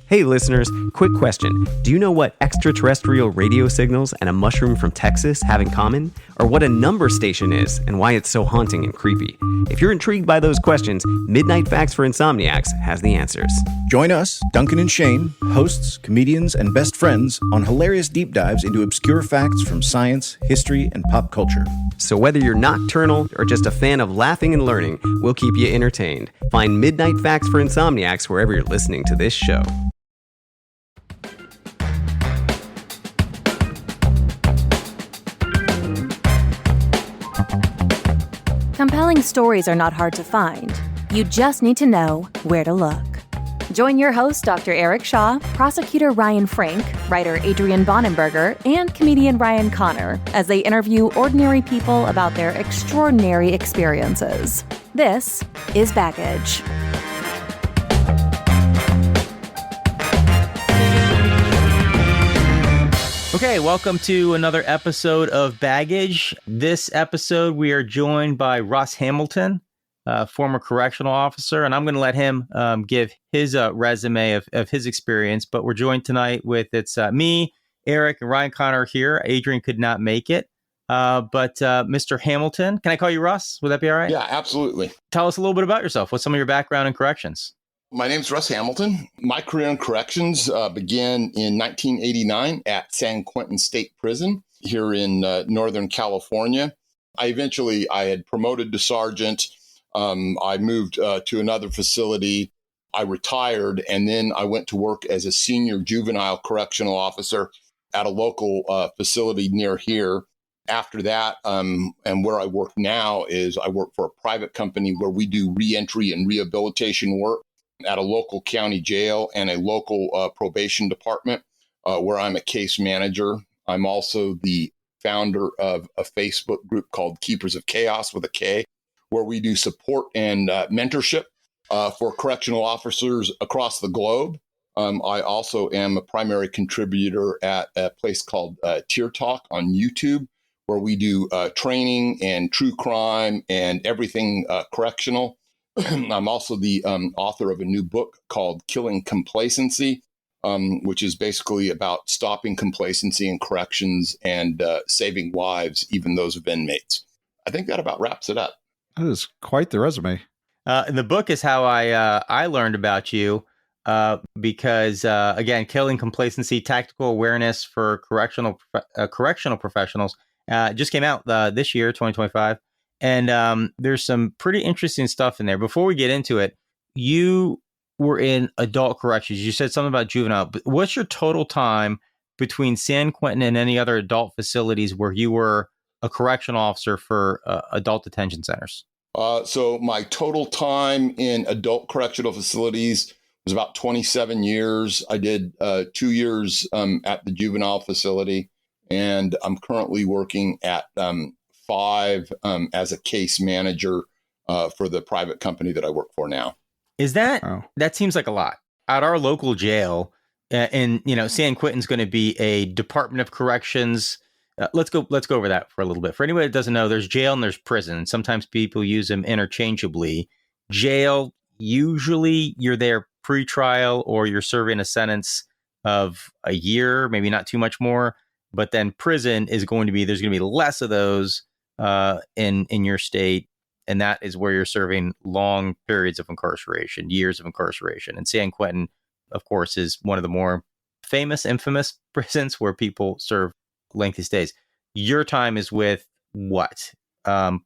Hey listeners, quick question. Do you know what extraterrestrial radio signals and a mushroom from Texas have in common? Or what a number station is and why it's so haunting and creepy? If you're intrigued by those questions, Midnight Facts for Insomniacs has the answers. Join us, Duncan and Shane, hosts, comedians, and best friends on hilarious deep dives into obscure facts from science, history, and pop culture. So whether you're nocturnal or just a fan of laughing and learning, we'll keep you entertained. Find Midnight Facts for Insomniacs wherever you're listening to this show. Compelling stories are not hard to find. You just need to know where to look. Join your host, Dr. Eric Shaw, prosecutor Ryan Frank, writer Adrian Bonenberger, and comedian Ryan Connor as they interview ordinary people about their extraordinary experiences. This is Baggage. Okay, welcome to another episode of Baggage. This episode, we are joined by Russ Hamilton, former correctional officer, and I'm going to let him give his resume of his experience. But we're joined tonight with me, Eric, and Ryan Connor here. Adrian could not make it. But Mr. Hamilton, can I call you Russ? Would that be all right? Yeah, absolutely. Tell us a little bit about yourself. What's some of your background in corrections? My name's Russ Hamilton. My career in corrections began in 1989 at San Quentin State Prison here in Northern California. I had promoted to sergeant. I moved to another facility. I retired, and then I went to work as a senior juvenile correctional officer at a local facility near here. After that, and where I work now is I work for a private company where we do reentry and rehabilitation work at a local county jail and a local probation department where I'm a case manager. I'm also the founder of a Facebook group called Keepers of Chaos with a K, where we do support and mentorship for correctional officers across the globe. I also am a primary contributor at a place called Tear Talk on YouTube, where we do training and true crime and everything correctional. I'm also the author of a new book called Killing Complacency, which is basically about stopping complacency in corrections and saving lives, even those of inmates. I think that about wraps it up. That is quite the resume. And the book is how I learned about you because, again, Killing Complacency, Tactical Awareness for Correctional Professionals just came out this year, 2025. And there's some pretty interesting stuff in there. Before we get into it, you were in adult corrections. You said something about juvenile. But what's your total time between San Quentin and any other adult facilities where you were a correctional officer for adult detention centers? So my total time in adult correctional facilities was about 27 years. I did 2 years at the juvenile facility, and I'm currently working at 5 as a case manager for the private company that I work for now. Is that that seems like a lot at our local jail? And San Quentin's going to be a Department of Corrections. Let's go over that for a little bit. For anybody that doesn't know, there's jail and there's prison. Sometimes people use them interchangeably. Jail, usually you're there pre-trial or you're serving a sentence of a year, maybe not too much more. But then prison is going to be, there's going to be less of those in your state, and that is where you're serving long periods of incarceration, years of incarceration. And San Quentin, of course, is one of the more infamous prisons where people serve lengthy stays. Your time is with what?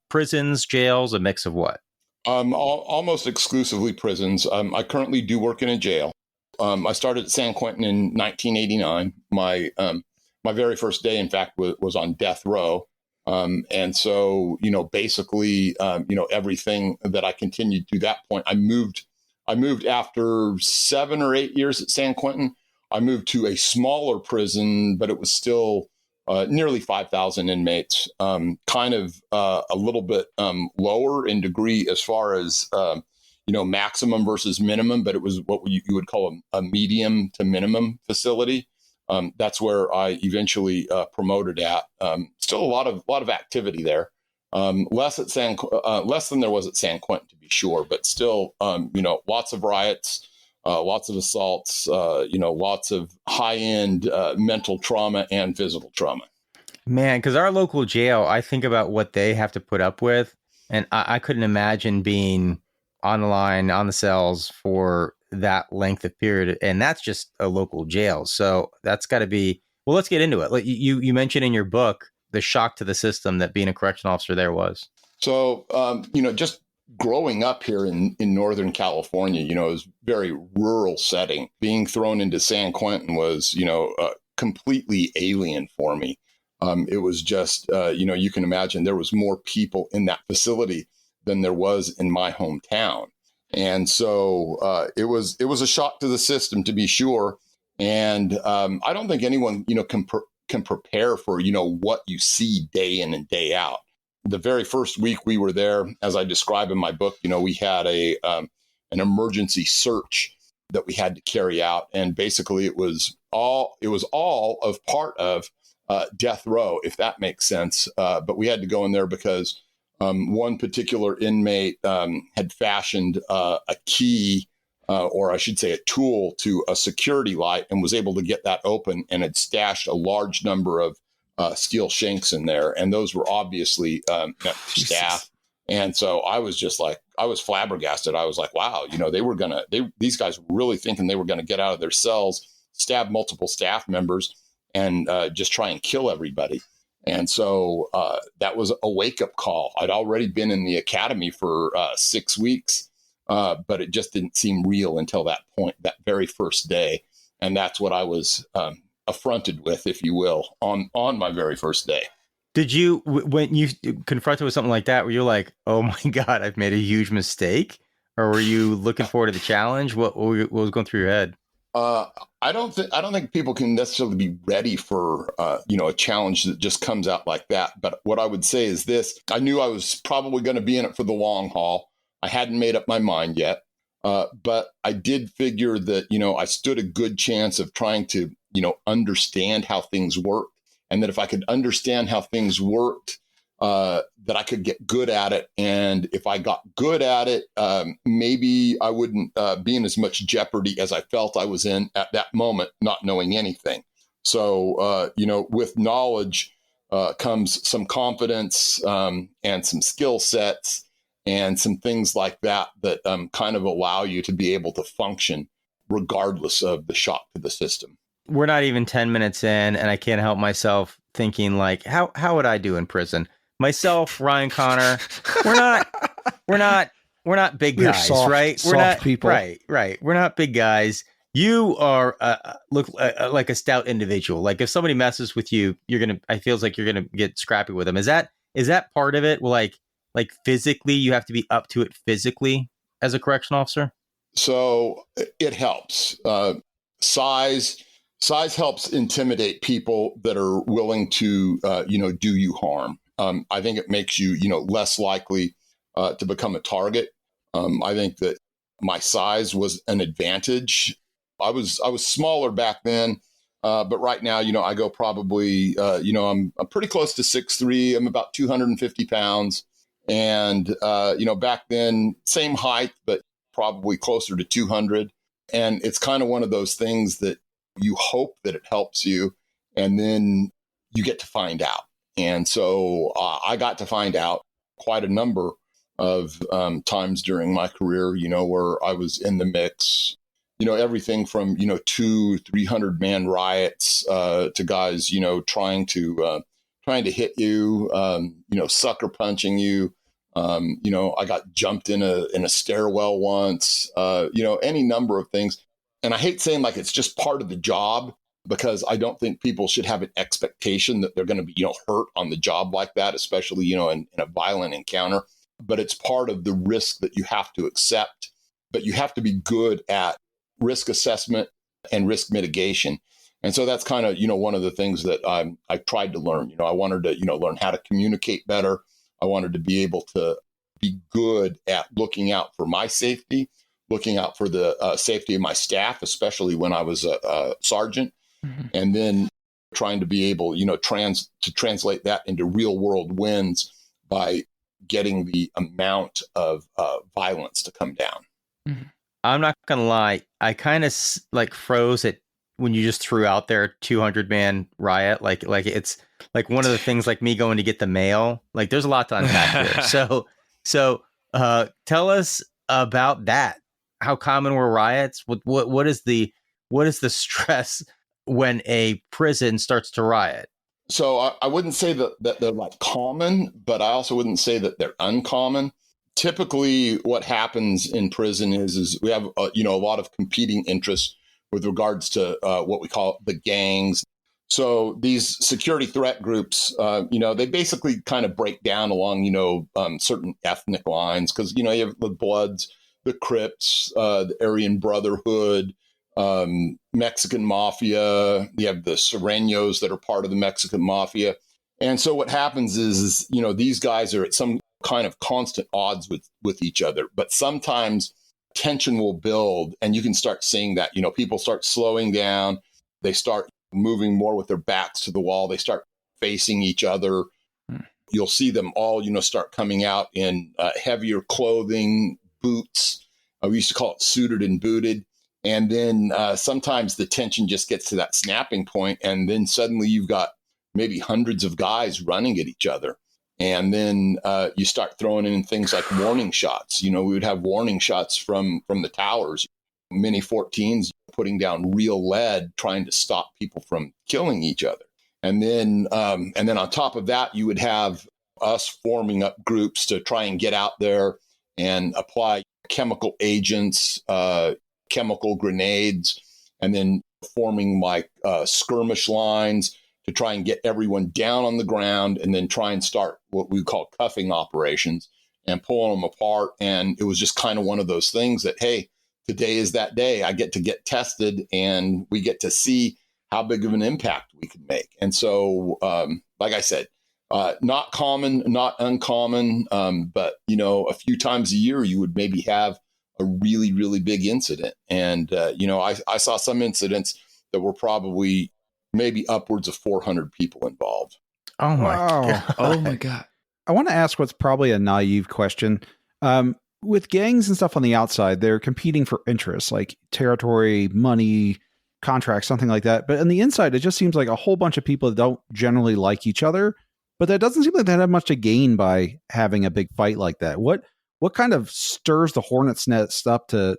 Prisons, jails, a mix of what? Almost exclusively prisons. I currently do work in a jail. I started at San Quentin in 1989. My very first day, in fact, was on death row. And so, basically, everything that I continued to that point, I moved after 7 or 8 years at San Quentin. I moved to a smaller prison, but it was still nearly 5,000 inmates, kind of a little bit lower in degree as far as, maximum versus minimum, but it was what you would call a medium to minimum facility. That's where I eventually promoted at. Still a lot of activity there. Less than there was at San Quentin, to be sure, but still, lots of riots, lots of assaults, lots of high-end mental trauma and physical trauma. Man, because our local jail, I think about what they have to put up with, and I couldn't imagine being on the line, on the cells for that length of period. And that's just a local jail. So that's got to be, well, let's get into it. Like you mentioned in your book, the shock to the system that being a correctional officer there was. So, just growing up here in Northern California, it was a very rural setting. Being thrown into San Quentin was, completely alien for me. It was just, you can imagine there was more people in that facility than there was in my hometown. And so it was a shock to the system, to be sure. And I don't think anyone, can prepare for, what you see day in and day out. The very first week we were there, as I describe in my book, we had an emergency search that we had to carry out. And basically it was all of part of death row, if that makes sense. But we had to go in there because one particular inmate had fashioned a key, or I should say a tool, to a security light and was able to get that open, and had stashed a large number of steel shanks in there. And those were obviously meant for staff. And so I was just like, I was flabbergasted. I was like, wow, these guys were really thinking they were going to get out of their cells, stab multiple staff members, and just try and kill everybody. And so that was a wake-up call. I'd already been in the academy for 6 weeks, but it just didn't seem real until that point, that very first day. And that's what I was affronted with, if you will, on my very first day. Did you, when you confronted with something like that, were you like, oh my God, I've made a huge mistake? Or were you looking forward to the challenge? What was going through your head? I don't think people can necessarily be ready for, a challenge that just comes out like that. But what I would say is this: I knew I was probably going to be in it for the long haul. I hadn't made up my mind yet. But I did figure that, I stood a good chance of trying to, understand how things work. And that if I could understand how things worked, that I could get good at it. And if I got good at it, maybe I wouldn't be in as much jeopardy as I felt I was in at that moment, not knowing anything. So, with knowledge comes some confidence and some skill sets and some things like that kind of allow you to be able to function regardless of the shock to the system. We're not even 10 minutes in, and I can't help myself thinking, like, how would I do in prison? Myself, Ryan Connor, we're not big guys, right? We're not people, right? We're not big guys. You are look like a stout individual. Like if somebody messes with you, I feels like you're gonna get scrappy with them. Is that part of it? Well, like physically, you have to be up to it physically as a correctional officer. So it helps. Size helps intimidate people that are willing to, do you harm. I think it makes you, less likely to become a target. I think that my size was an advantage. I was smaller back then, but right now, I go probably, I'm pretty close to 6'3". I'm about 250 pounds. And, back then, same height, but probably closer to 200. And it's kind of one of those things that you hope that it helps you, and then you get to find out. And so I got to find out quite a number of times during my career, where I was in the mix, everything from, 200-300 man riots to guys, trying to hit you, sucker punching you. I got jumped in a stairwell once, any number of things. And I hate saying like it's just part of the job, because I don't think people should have an expectation that they're going to be, hurt on the job like that, especially, in a violent encounter. But it's part of the risk that you have to accept. But you have to be good at risk assessment and risk mitigation. And so that's kind of, one of the things that I tried to learn. I wanted to, learn how to communicate better. I wanted to be able to be good at looking out for my safety, looking out for the safety of my staff, especially when I was a sergeant, and then trying to be able, to translate that into real world wins by getting the amount of violence to come down. Mm-hmm. I'm not gonna lie. I kind of like froze it when you just threw out there 200-man riot. Like it's like one of the things like me going to get the mail. Like there's a lot to unpack here. So tell us about that. How common were riots? What is the stress when a prison starts to riot? So I wouldn't say that they're like common, but I also wouldn't say that they're uncommon. Typically, what happens in prison is we have a lot of competing interests with regards to what we call the gangs. So these security threat groups, they basically kind of break down along certain ethnic lines because you have the Bloods, the Crips, the Aryan Brotherhood, Mexican Mafia. You have the Sureños that are part of the Mexican Mafia. And so what happens is these guys are at some kind of constant odds with each other. But sometimes tension will build and you can start seeing that, people start slowing down. They start moving more with their backs to the wall. They start facing each other. You'll see them all, start coming out in heavier clothing, boots. We used to call it suited and booted. And then sometimes the tension just gets to that snapping point, and then suddenly you've got maybe hundreds of guys running at each other. And then you start throwing in things like warning shots. We would have warning shots from the towers, mini 14s putting down real lead, trying to stop people from killing each other. And then on top of that, you would have us forming up groups to try and get out there and apply chemical agents, chemical grenades, and then forming like skirmish lines to try and get everyone down on the ground and then try and start what we call cuffing operations and pulling them apart. And it was just kind of one of those things that, hey, today is that day. I get to get tested and we get to see how big of an impact we can make. And so, like I said, not common, not uncommon, but, a few times a year you would maybe have a really, really big incident. And, I saw some incidents that were probably maybe upwards of 400 people involved. Oh my God. Oh my God. I want to ask what's probably a naive question. With gangs and stuff on the outside, they're competing for interests like territory, money, contracts, something like that. But on the inside, it just seems like a whole bunch of people that don't generally like each other. But that doesn't seem like they have much to gain by having a big fight like that. What kind of stirs the hornet's nest up to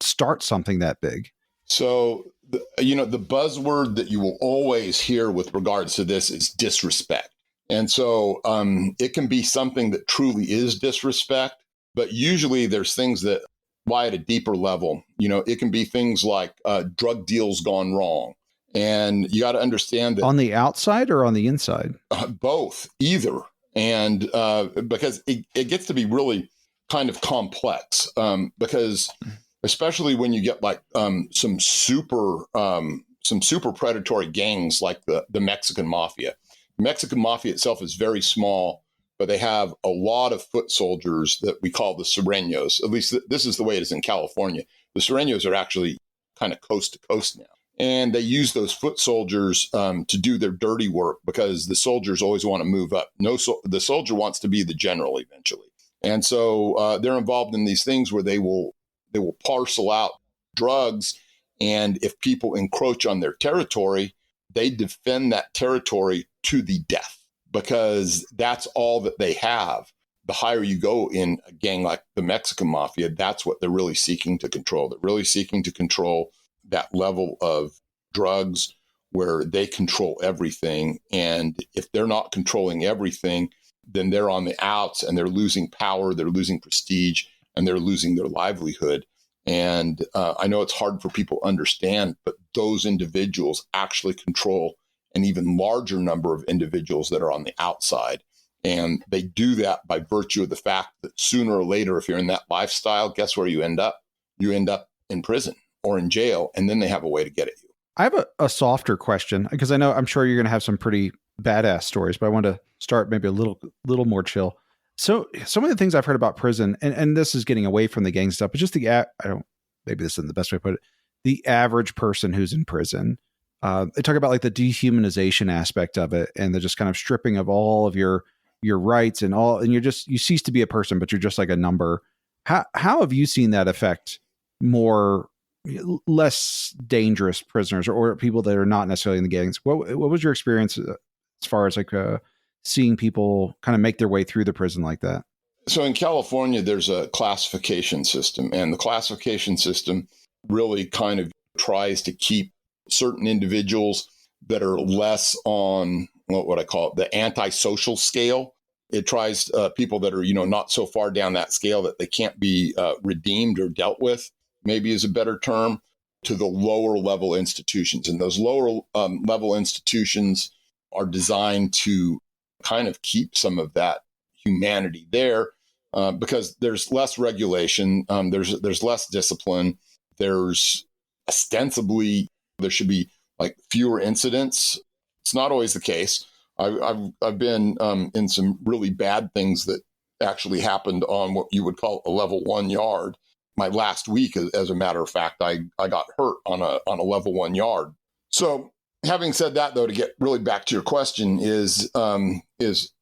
start something that big? So, the buzzword that you will always hear with regards to this is disrespect. And so it can be something that truly is disrespect, but usually there's things that lie at a deeper level. It can be things like drug deals gone wrong. And you got to understand that on the outside or on the inside? Both, either. And because it gets to be really kind of complex because especially when you get like some super predatory gangs like the Mexican Mafia. The Mexican Mafia itself is very small, but they have a lot of foot soldiers that we call the Sureños. At least this is the way it is in California. The Sureños are actually kind of coast to coast now. And they use those foot soldiers to do their dirty work because the soldiers always want to move up. The soldier wants to be the general eventually. And so they're involved in these things where they will parcel out drugs. And if people encroach on their territory, they defend that territory to the death because that's all that they have. The higher you go in a gang like the Mexican Mafia, that's what they're really seeking to control. They're really seeking to control that level of drugs where they control everything. And if they're not controlling everything, then they're on the outs and they're losing power, they're losing prestige, and they're losing their livelihood. And I know it's hard for people to understand, but those individuals actually control an even larger number of individuals that are on the outside. And they do that by virtue of the fact that sooner or later, if you're in that lifestyle, guess where you end up? You end up in prison or in jail, and then they have a way to get at you. I have a softer question because I'm sure you're going to have some pretty badass stories, but I want to start maybe a little more chill. So some of the things I've heard about prison, and this is getting away from the gang stuff, but just maybe this isn't the best way to put it, the average person who's in prison. They talk about like the dehumanization aspect of it and the just kind of stripping of all of your rights and you cease to be a person, but you're just like a number. How have you seen that affect more less dangerous prisoners or people that are not necessarily in the gangs. What was your experience as far as like seeing people kind of make their way through the prison like that? So in California, there's a classification system, and the classification system really kind of tries to keep certain individuals that are less on what would I call it, the antisocial scale. It tries people that are, not so far down that scale that they can't be redeemed or dealt with, maybe is a better term, to the lower level institutions. And those lower level institutions are designed to kind of keep some of that humanity there because there's less regulation, there's less discipline, there's ostensibly there should be like fewer incidents. It's not always the case. I've been in some really bad things that actually happened on what you would call a level 1 yard. My last week, as a matter of fact, I got hurt on a level 1 yard. So having said that, though, to get really back to your question is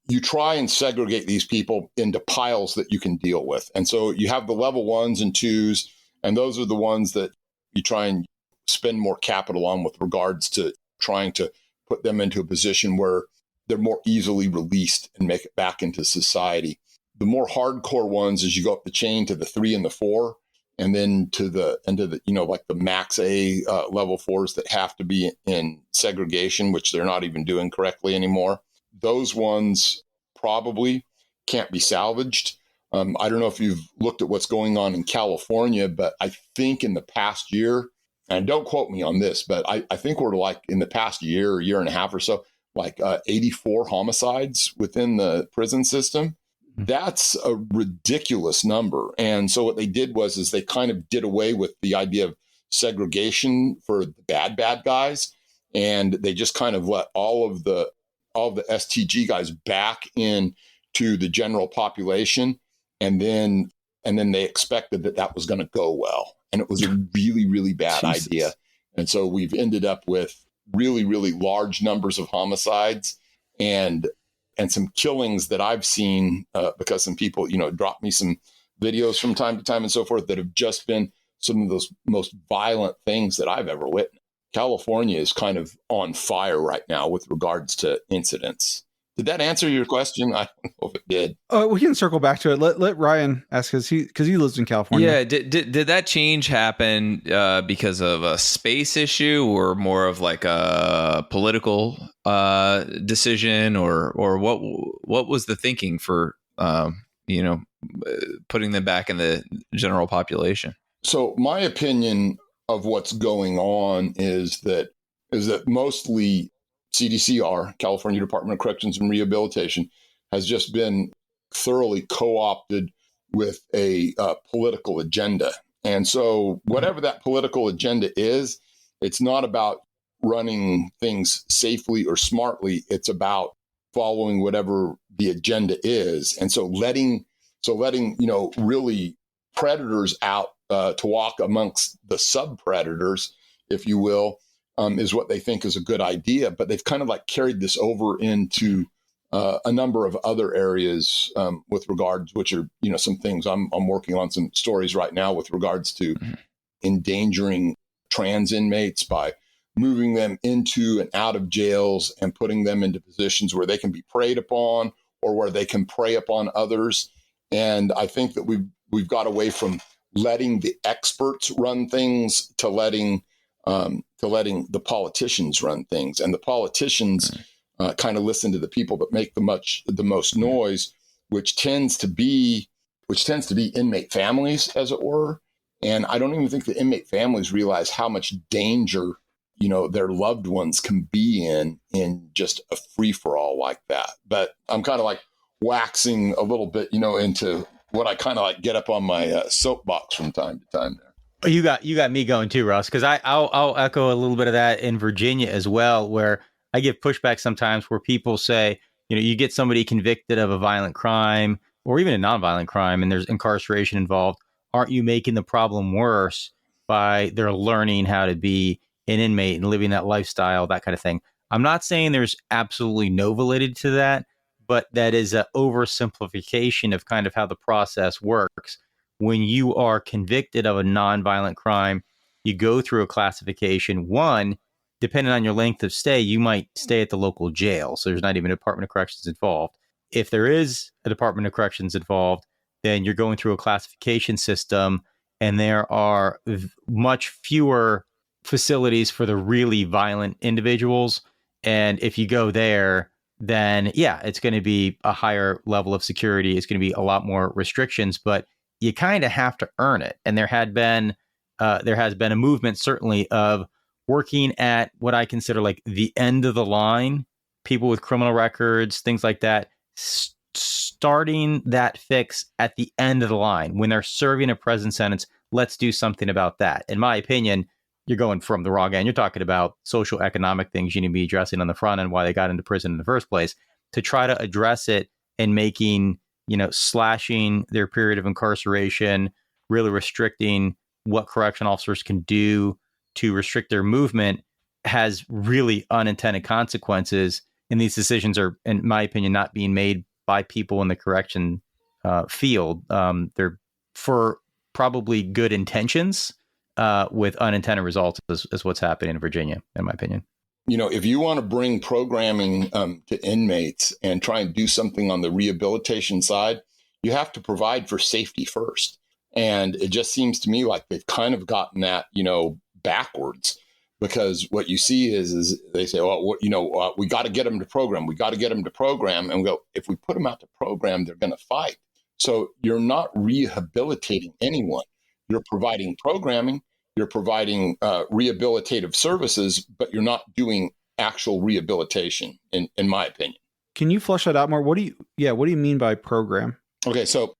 you try and segregate these people into piles that you can deal with. And so you have the level 1s and 2s, and those are the ones that you try and spend more capital on with regards to trying to put them into a position where they're more easily released and make it back into society. The more hardcore ones, as you go up the chain to the 3 and the 4, and then to the like the max A level 4s that have to be in segregation, which they're not even doing correctly anymore. Those ones probably can't be salvaged. I don't know if you've looked at what's going on in California, but I think in the past year, and don't quote me on this, but I think we're like in the past year and a half or so, like 84 homicides within the prison system. That's a ridiculous number. And so what they did was they kind of did away with the idea of segregation for the bad guys. And they just kind of let all of the STG guys back in to the general population. And then they expected that was going to go well. And it was a really, really bad idea. And so we've ended up with really, really large numbers of homicides and some killings that I've seen because some people, drop me some videos from time to time and so forth that have just been some of those most violent things that I've ever witnessed. California is kind of on fire right now with regards to incidents. Did that answer your question? I don't know if it did. We can circle back to it. Let Ryan ask because he lives in California. Yeah. Did that change happen because of a space issue or more of like a political decision or what was the thinking for putting them back in the general population? So my opinion of what's going on is that mostly CDCR, California Department of Corrections and Rehabilitation, has just been thoroughly co-opted with a political agenda. And so whatever that political agenda is, it's not about running things safely or smartly. It's about following whatever the agenda is. And so letting really predators out to walk amongst the sub-predators, if you will, is what they think is a good idea. But they've kind of like carried this over into a number of other areas with regards, which are, some things I'm working on some stories right now with regards to endangering trans inmates by moving them into and out of jails and putting them into positions where they can be preyed upon or where they can prey upon others. And I think that we've got away from letting the experts run things to letting the politicians run things. And the politicians kind of listen to the people that make the most noise, which tends to be inmate families, as it were. And I don't even think the inmate families realize how much danger, their loved ones can be in just a free-for-all like that. But I'm kind of like waxing a little bit, into what I kind of like get up on my soapbox from time to time there. You got me going too, Russ, because I'll echo a little bit of that in Virginia as well, where I give pushback sometimes where people say, you get somebody convicted of a violent crime or even a nonviolent crime and there's incarceration involved. Aren't you making the problem worse by their learning how to be an inmate and living that lifestyle, that kind of thing? I'm not saying there's absolutely no validity to that, but that is an oversimplification of kind of how the process works, when you are convicted of a nonviolent crime, you go through a classification. One, depending on your length of stay, you might stay at the local jail. So there's not even a Department of Corrections involved. If there is a Department of Corrections involved, then you're going through a classification system, and there are much fewer facilities for the really violent individuals. And if you go there, then yeah, it's going to be a higher level of security. It's going to be a lot more restrictions, but you kind of have to earn it. And there has been a movement, certainly, of working at what I consider like the end of the line, people with criminal records, things like that, starting that fix at the end of the line when they're serving a prison sentence. Let's do something about that. In my opinion, you're going from the wrong end. You're talking about social economic things you need to be addressing on the front end, why they got into prison in the first place, to try to address it and making, slashing their period of incarceration, really restricting what correction officers can do to restrict their movement has really unintended consequences. And these decisions are, in my opinion, not being made by people in the correction field. They're for probably good intentions, with unintended results is what's happening in Virginia, in my opinion. If you want to bring programming to inmates and try and do something on the rehabilitation side, you have to provide for safety first. And it just seems to me like they've kind of gotten that, backwards, because what you see is they say, well, we got to get them to program. We got to get them to program. And we go, if we put them out to program, they're going to fight. So you're not rehabilitating anyone. You're providing programming, you're providing rehabilitative services, but you're not doing actual rehabilitation, in my opinion. Can you flesh that out more? What do you mean by program? Okay, so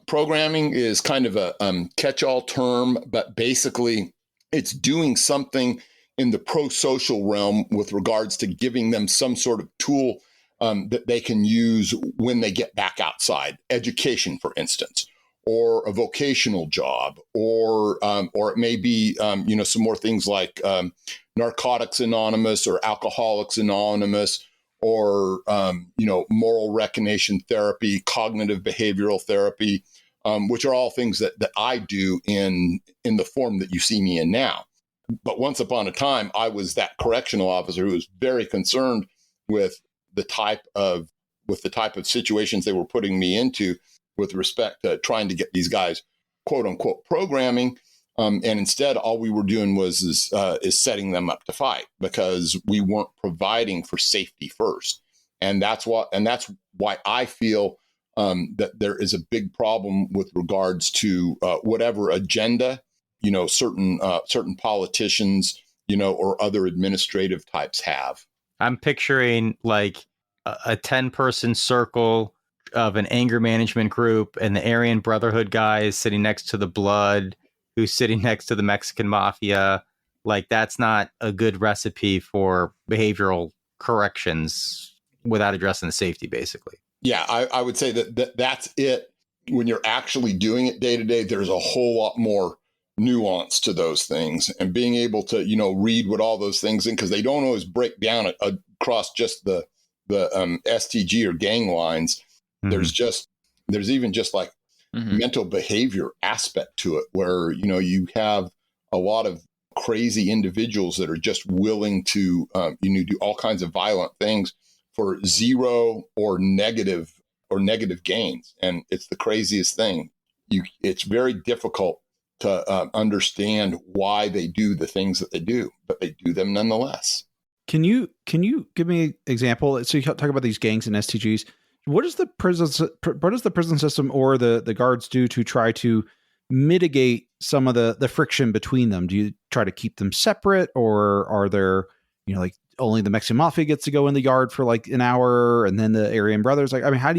programming is kind of a catch-all term, but basically it's doing something in the pro-social realm with regards to giving them some sort of tool that they can use when they get back outside. Education, for instance, or a vocational job, or it may be, some more things like Narcotics Anonymous or Alcoholics Anonymous, or, moral recognition therapy, cognitive behavioral therapy, which are all things that I do in the form that you see me in now. But once upon a time, I was that correctional officer who was very concerned with the type of situations they were putting me into with respect to trying to get these guys, quote unquote, programming. And instead, all we were doing is setting them up to fight, because we weren't providing for safety first. And that's why I feel that there is a big problem with regards to whatever agenda, certain politicians, or other administrative types have. I'm picturing like a 10-person circle of an anger management group, and the Aryan Brotherhood guy is sitting next to the Blood, who's sitting next to the Mexican Mafia. Like, that's not a good recipe for behavioral corrections without addressing the safety, basically. Yeah, I would say that's it. When you're actually doing it day to day, there's a whole lot more nuance to those things, and being able to, read what all those things in, because they don't always break down across just the STG or gang lines. Mm-hmm. There's even just like mental behavior aspect to it, where, you have a lot of crazy individuals that are just willing to, do all kinds of violent things for zero or negative gains. And it's the craziest thing. It's very difficult to understand why they do the things that they do, but they do them nonetheless. Can you give me an example? So you talk about these gangs and STGs. What does the prison system or the guards do to try to mitigate some of the friction between them? Do you try to keep them separate, or are there, like only the Mexican Mafia gets to go in the yard for like an hour, and then the Aryan Brothers? Like, I mean, how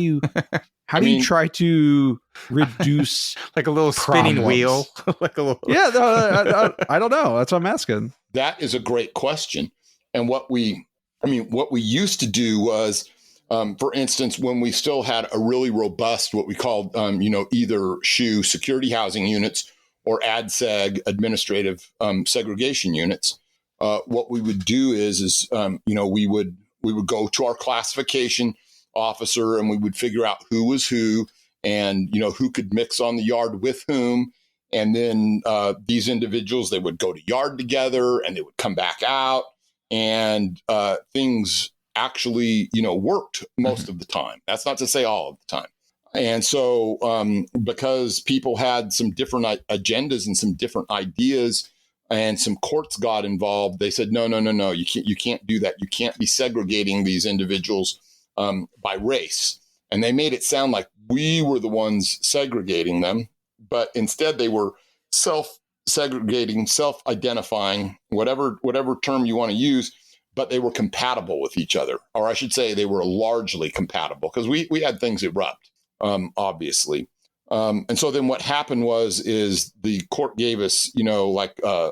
do you try to reduce like a little spinning wheel? Like a little... Yeah, no, I don't know. That's what I'm asking. That is a great question. And what we used to do was, for instance, when we still had a really robust, what we called, either SHU security housing units or ADSEG administrative segregation units, what we would do is we would go to our classification officer, and we would figure out who was who, and, you know, who could mix on the yard with whom. And then these individuals, they would go to yard together and they would come back out, and things actually, you know, worked most of the time. That's not to say all of the time. And so because people had some different agendas and some different ideas, and some courts got involved, they said, no, you can't do that. You can't be segregating these individuals by race. And they made it sound like we were the ones segregating them, but instead they were self-segregating, self-identifying, whatever term you want to use, but they were compatible with each other. Or I should say they were largely compatible, because we had things erupt, obviously. And so then what happened is the court gave us, you know, like a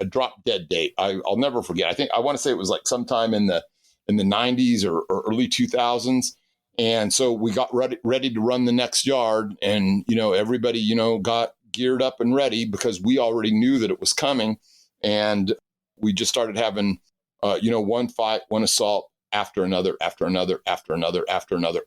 drop dead date. I'll never forget. I want to say it was like sometime in the 90s or early 2000s. And so we got ready to run the next yard, and, you know, everybody, you know, got geared up and ready because we already knew that it was coming. And we just started having, you know, one fight, one assault after another,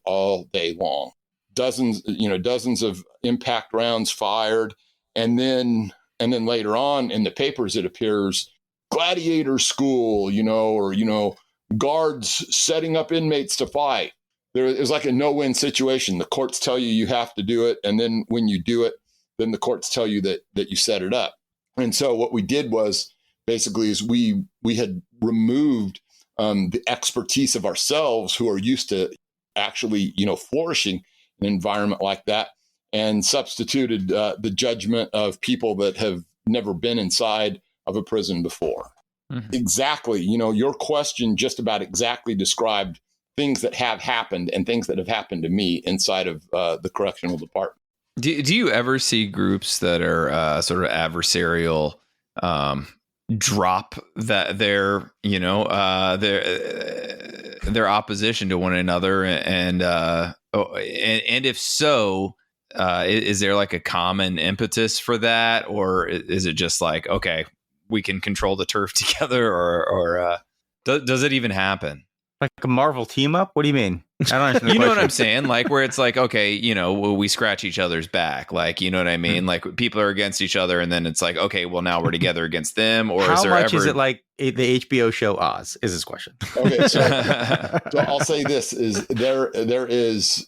all day long. Dozens of impact rounds fired. And then later on in the papers, it appears gladiator school, you know, or, you know, guards setting up inmates to fight. It's like a no-win situation. The courts tell you have to do it. And then when you do it, then the courts tell you that you set it up. And so what we did was basically is we had removed the expertise of ourselves, who are used to actually, you know, flourishing in an environment like that, and substituted the judgment of people that have never been inside of a prison before. Mm-hmm. Exactly. You know, your question just about exactly described things that have happened and things that have happened to me inside of the correctional department. Do you ever see groups that are sort of adversarial drop that their opposition to one another, and if so, is there like a common impetus for that, or is it just like, okay, we can control the turf together, or does it even happen? Like a Marvel team up? What do you mean? I don't understand. You know what I'm saying? Like where it's like, okay, you know, we scratch each other's back. Like, you know what I mean? Like people are against each other, and then it's like, okay, well now we're together against them. Or how much is it like the HBO show Oz? Is this question? Okay, so I'll say this: is there is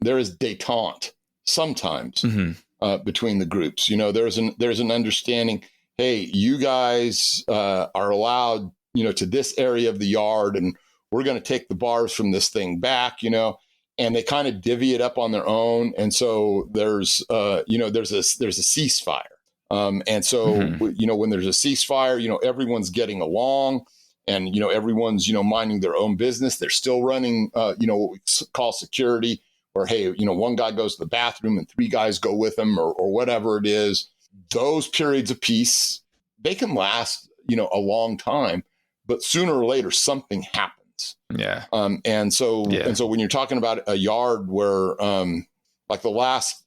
détente sometimes between the groups. You know, there's an understanding. Hey, you guys are allowed, you know, to this area of the yard, and we're going to take the bars from this thing back, you know, and they kind of divvy it up on their own. And so there's a ceasefire. And so, you know, when there's a ceasefire, you know, everyone's getting along, and, you know, everyone's, you know, minding their own business. They're still running, you know, what we call security, where, hey, you know, one guy goes to the bathroom and three guys go with him, or whatever it is. Those periods of peace, they can last, you know, a long time, but sooner or later something happens. Yeah. And so when you're talking about a yard where, like the last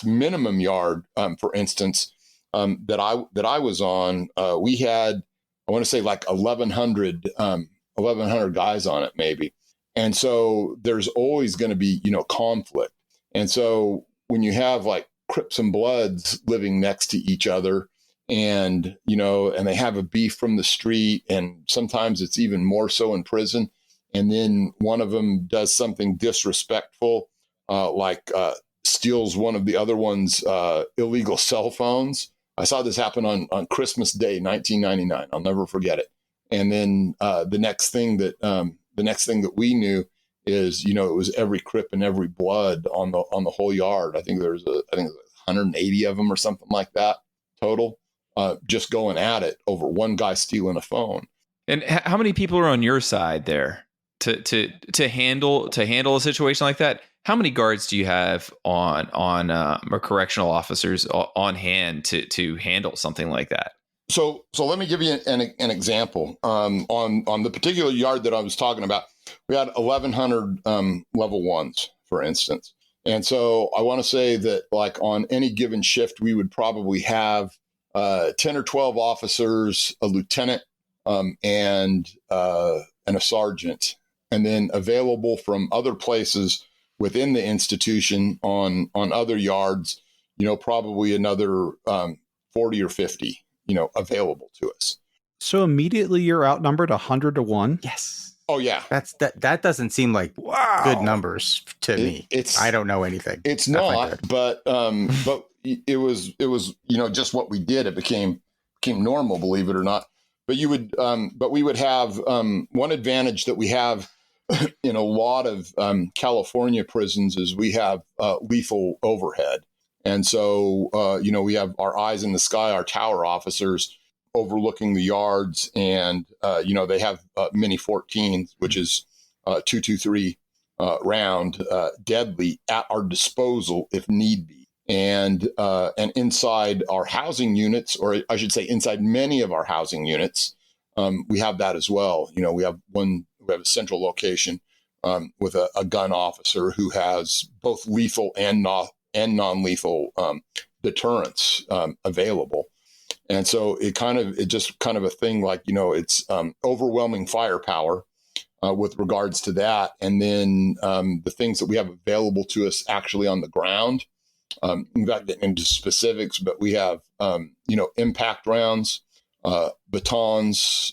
minimum yard, for instance, that I was on, we had, I want to say like 1,100 guys on it, maybe. And so there's always going to be, you know, conflict. And so when you have like Crips and Bloods living next to each other, and, you know, and they have a beef from the street, and sometimes it's even more so in prison. And then one of them does something disrespectful, like steals one of the other one's illegal cell phones. I saw this happen on Christmas Day, 1999. I'll never forget it. And then the next thing that we knew is, you know, it was every Crip and every Blood on the whole yard. I think there's 180 of them or something like that total. Just going at it over one guy stealing a phone. And how many people are on your side there to handle a situation like that? How many guards do you have on or correctional officers on hand to handle something like that? So let me give you an example. On the particular yard that I was talking about, we had 1,100 level ones, for instance. And so I want to say that, like, on any given shift, we would probably have 10 or 12 officers, a lieutenant, and a sergeant. And then available from other places within the institution on other yards, probably another 40 or 50, available to us. So immediately you're outnumbered 100 to 1? Yes. Oh yeah. That doesn't seem like good numbers to me. I don't know anything. It's not, but it was, just what we did. It became normal, believe it or not. But we would have, one advantage that we have in a lot of California prisons is we have lethal overhead. And so, we have our eyes in the sky, our tower officers overlooking the yards, and, they have mini 14s, which is 223 round, deadly at our disposal if need be. And inside our housing units, or I should say inside many of our housing units, we have that as well. We have a central location with a gun officer who has both lethal and non-lethal deterrence available. And so it's just kind of a thing like, it's overwhelming firepower with regards to that. And then the things that we have available to us actually on the ground. Without getting into specifics, but we have, impact rounds, batons,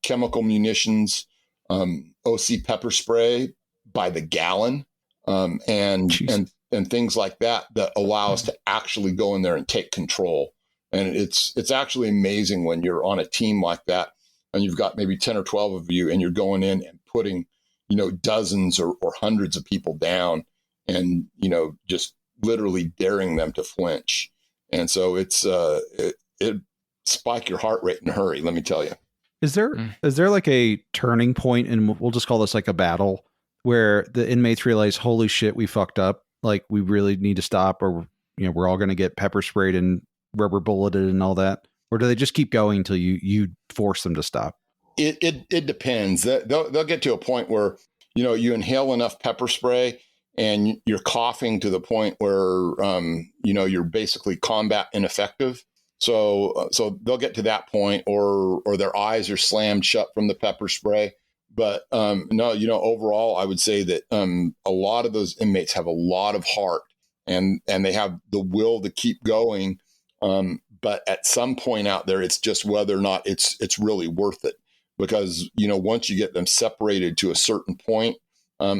chemical munitions, OC pepper spray by the gallon, and things like that allow us to actually go in there and take control. And it's actually amazing when you're on a team like that and you've got maybe 10 or 12 of you and you're going in and putting, dozens or hundreds of people down and, just literally daring them to flinch. And so it spike your heart rate in a hurry, let me tell you. Is there like a turning point, and we'll just call this like a battle, where the inmates realize, holy shit, we fucked up. Like we really need to stop, or, we're all going to get pepper sprayed and rubber bulleted and all that? Or do they just keep going until you force them to stop? It depends. They'll get to a point where, you inhale enough pepper spray and you're coughing to the point where, you're basically combat ineffective. So they'll get to that point, or their eyes are slammed shut from the pepper spray. But no, overall, I would say that a lot of those inmates have a lot of heart and they have the will to keep going. But at some point out there, it's just whether or not it's really worth it. Because, once you get them separated to a certain point,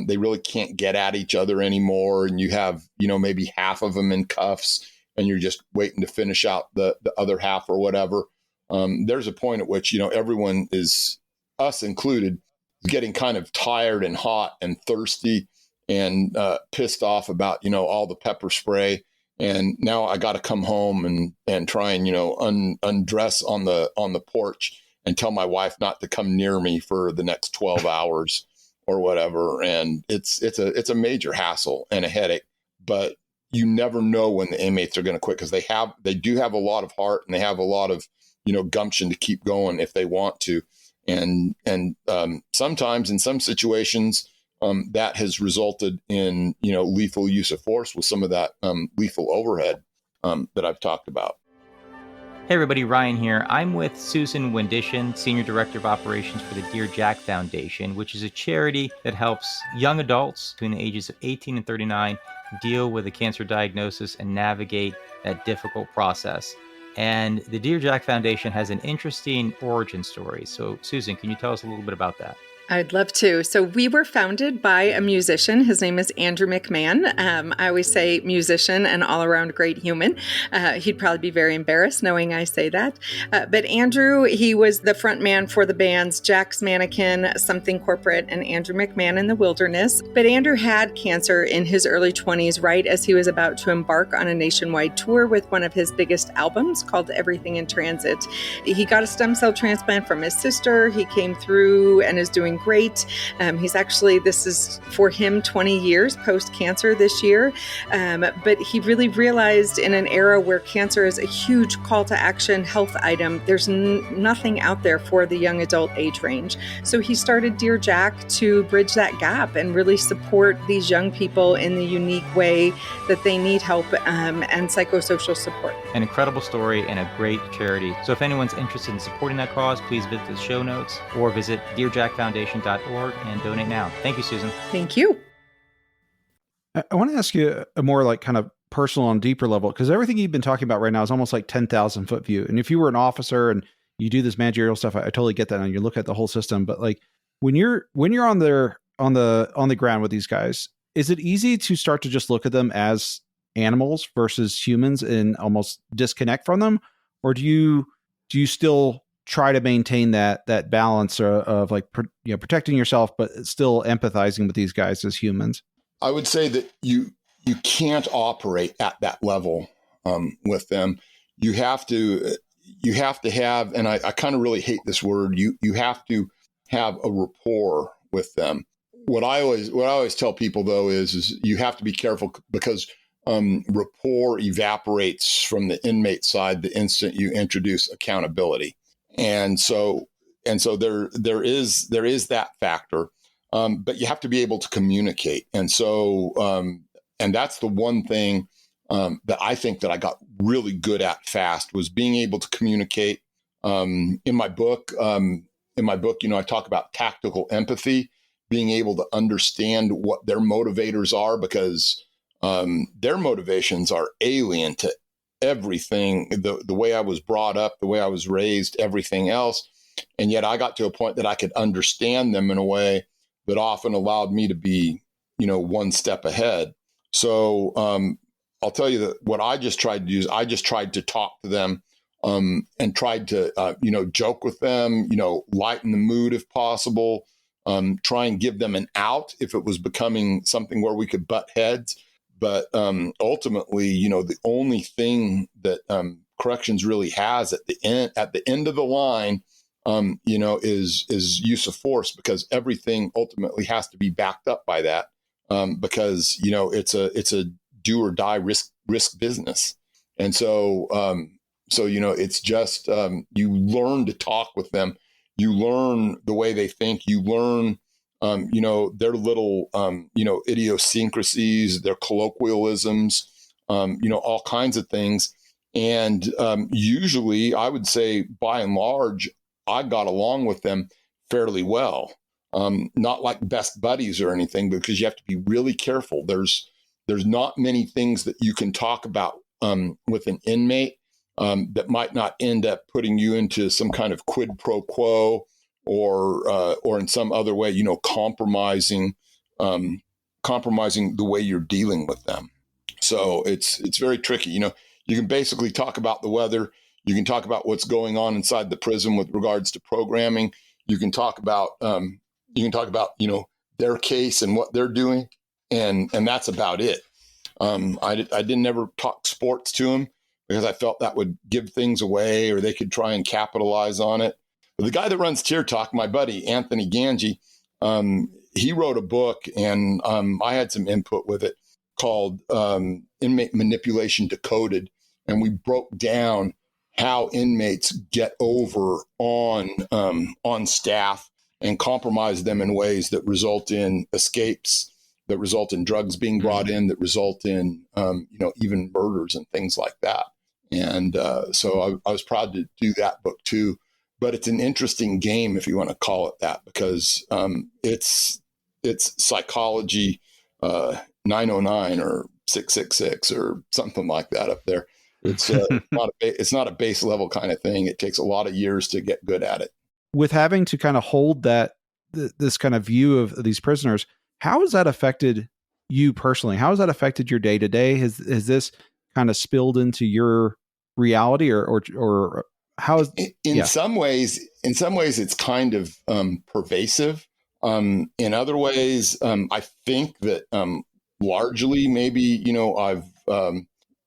they really can't get at each other anymore. And you have, maybe half of them in cuffs and you're just waiting to finish out the other half or whatever. There's a point at which, everyone is, us included, getting kind of tired and hot and thirsty and pissed off about, all the pepper spray. And now I got to come home and try and, undress on the porch and tell my wife not to come near me for the next 12 hours or whatever. And it's a major hassle and a headache, but you never know when the inmates are going to quit, because they do have a lot of heart and they have a lot of, gumption to keep going if they want to. And sometimes in some situations, that has resulted in, lethal use of force with some of that lethal overhead that I've talked about. Hey everybody, Ryan here. I'm with Susan Wendishin, Senior Director of Operations for the Dear Jack Foundation, which is a charity that helps young adults between the ages of 18 and 39 deal with a cancer diagnosis and navigate that difficult process. And the Dear Jack Foundation has an interesting origin story. So Susan, can you tell us a little bit about that? I'd love to. So we were founded by a musician. His name is Andrew McMahon. I always say musician and all-around great human. He'd probably be very embarrassed knowing I say that. But Andrew, he was the front man for the bands Jack's Mannequin, Something Corporate, and Andrew McMahon in the Wilderness. But Andrew had cancer in his early 20s, right as he was about to embark on a nationwide tour with one of his biggest albums called Everything in Transit. He got a stem cell transplant from his sister. He came through and is doing great. This is for him 20 years post-cancer this year. But he really realized in an era where cancer is a huge call to action health item, there's nothing out there for the young adult age range. So he started Dear Jack to bridge that gap and really support these young people in the unique way that they need help and psychosocial support. An incredible story and a great charity. So if anyone's interested in supporting that cause, please visit the show notes or visit dearjackfoundation.org and donate now. Thank you, Susan. Thank you. I want to ask you a more like kind of personal and deeper level, because everything you've been talking about right now is almost like 10,000 foot view. And if you were an officer and you do this managerial stuff, I totally get that. And you look at the whole system, but like when you're on the ground with these guys, is it easy to start to just look at them as animals versus humans and almost disconnect from them? Or do you still try to maintain that balance of like, protecting yourself, but still empathizing with these guys as humans? I would say that you can't operate at that level with them. You have to have, and I kind of really hate this word. You have to have a rapport with them. What I always tell people though is you have to be careful because rapport evaporates from the inmate side the instant you introduce accountability, and so there is that factor. But you have to be able to communicate. And so, and that's the one thing that I think that I got really good at fast was being able to communicate. In my book, I talk about tactical empathy, being able to understand what their motivators are, because their motivations are alien to everything, the way I was brought up, the way I was raised, everything else. And yet I got to a point that I could understand them in a way that often allowed me to be, one step ahead. So I'll tell you that what I just tried to do is I just tried to talk to them and tried to, joke with them, lighten the mood if possible, try and give them an out if it was becoming something where we could butt heads. But ultimately, the only thing that corrections really has at the end of the line, is use of force, because everything ultimately has to be backed up by that, because it's a do or die risk business, and so it's just you learn to talk with them, you learn the way they think, you learn their little idiosyncrasies, their colloquialisms, all kinds of things, and usually I would say by and large I got along with them fairly well. Not like best buddies or anything, because you have to be really careful. There's not many things that you can talk about with an inmate that might not end up putting you into some kind of quid pro quo or in some other way, compromising the way you're dealing with them. So it's very tricky. You can basically talk about the weather. You can talk about what's going on inside the prison with regards to programming. You can talk about their case and what they're doing, and that's about it. I didn't ever talk sports to them because I felt that would give things away or they could try and capitalize on it. But the guy that runs Tier Talk, my buddy Anthony Ganji, he wrote a book, and I had some input with it called Inmate Manipulation Decoded, and we broke down how inmates get over on staff and compromise them in ways that result in escapes, that result in drugs being brought in, that result in even murders and things like that. And so I was proud to do that book too. But it's an interesting game, if you want to call it that, because it's psychology 909 or 666 or something like that up there. It's not a base level kind of thing. It takes a lot of years to get good at it. With having to kind of hold this kind of view of these prisoners, how has that affected you personally? How has that affected your day to day? Has this kind of spilled into your reality, or how is in some ways it's kind of pervasive. In other ways, I think that largely maybe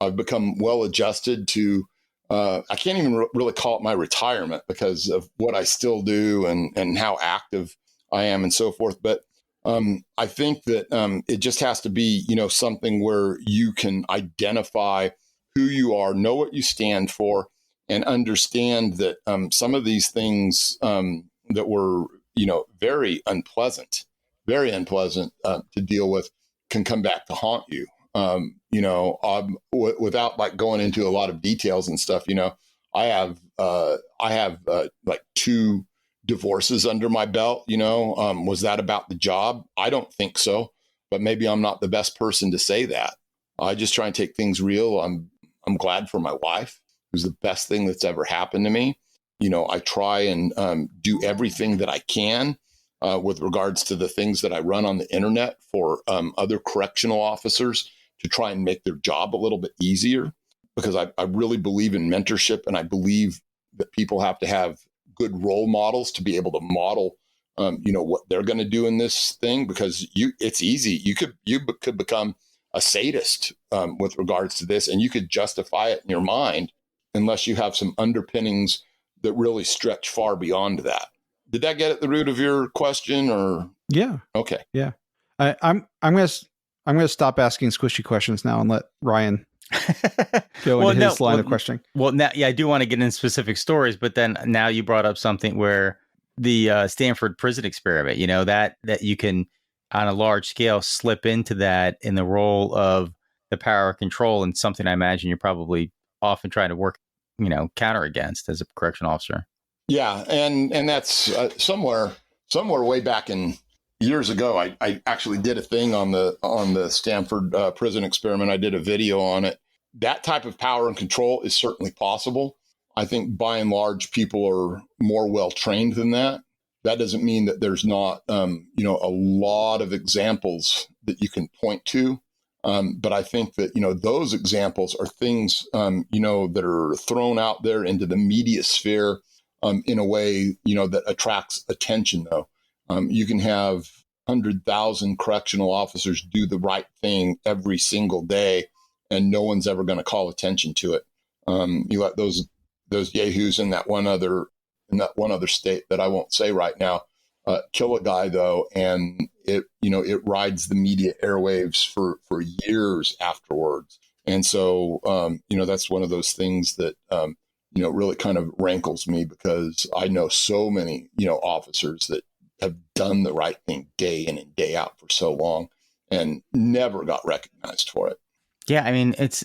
I've become well adjusted to. I can't even really call it my retirement because of what I still do and how active I am and so forth. But I think that it just has to be, something where you can identify who you are, know what you stand for, and understand that some of these things that were, very unpleasant to deal with can come back to haunt you. Without like going into a lot of details and stuff, I have like 2 divorces under my belt. Was that about the job? I don't think so, but maybe I'm not the best person to say that. I just try and take things real. I'm glad for my wife, who's the best thing that's ever happened to me. I try and do everything that I can with regards to the things that I run on the internet for other correctional officers to try and make their job a little bit easier, because I really believe in mentorship, and I believe that people have to have good role models to be able to model, what they're going to do in this thing, because it's easy. You could become a sadist with regards to this, and you could justify it in your mind unless you have some underpinnings that really stretch far beyond that. Did that get at the root of your question, or? Yeah. Okay. Yeah. I'm gonna stop asking squishy questions now and let Ryan go into his line of questioning. Well, now, yeah, I do want to get into specific stories, but then now you brought up something where the Stanford prison experiment, that you can, on a large scale, slip into that in the role of the power of control, and something I imagine you're probably often trying to work, counter against as a correctional officer. Yeah, and that's somewhere way back in years ago. I actually did a thing on the Stanford prison experiment. I did a video on it. That type of power and control is certainly possible. I think by and large, people are more well trained than that. That doesn't mean that there's not, a lot of examples that you can point to. But I think that, those examples are things, that are thrown out there into the media sphere in a way, that attracts attention, though. You can have 100,000 correctional officers do the right thing every single day, and no one's ever going to call attention to it. You let those yahoos in that one other state that I won't say right now kill a guy, though, and it rides the media airwaves for years afterwards. And so that's one of those things that really kind of rankles me, because I know so many officers that have done the right thing day in and day out for so long and never got recognized for it. Yeah, I mean, it's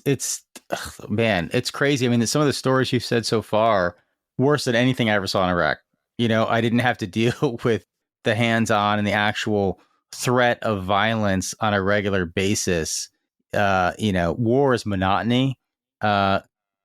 man, it's crazy. I mean, some of the stories you've said so far, worse than anything I ever saw in Iraq. I didn't have to deal with the hands-on and the actual threat of violence on a regular basis. War is monotony.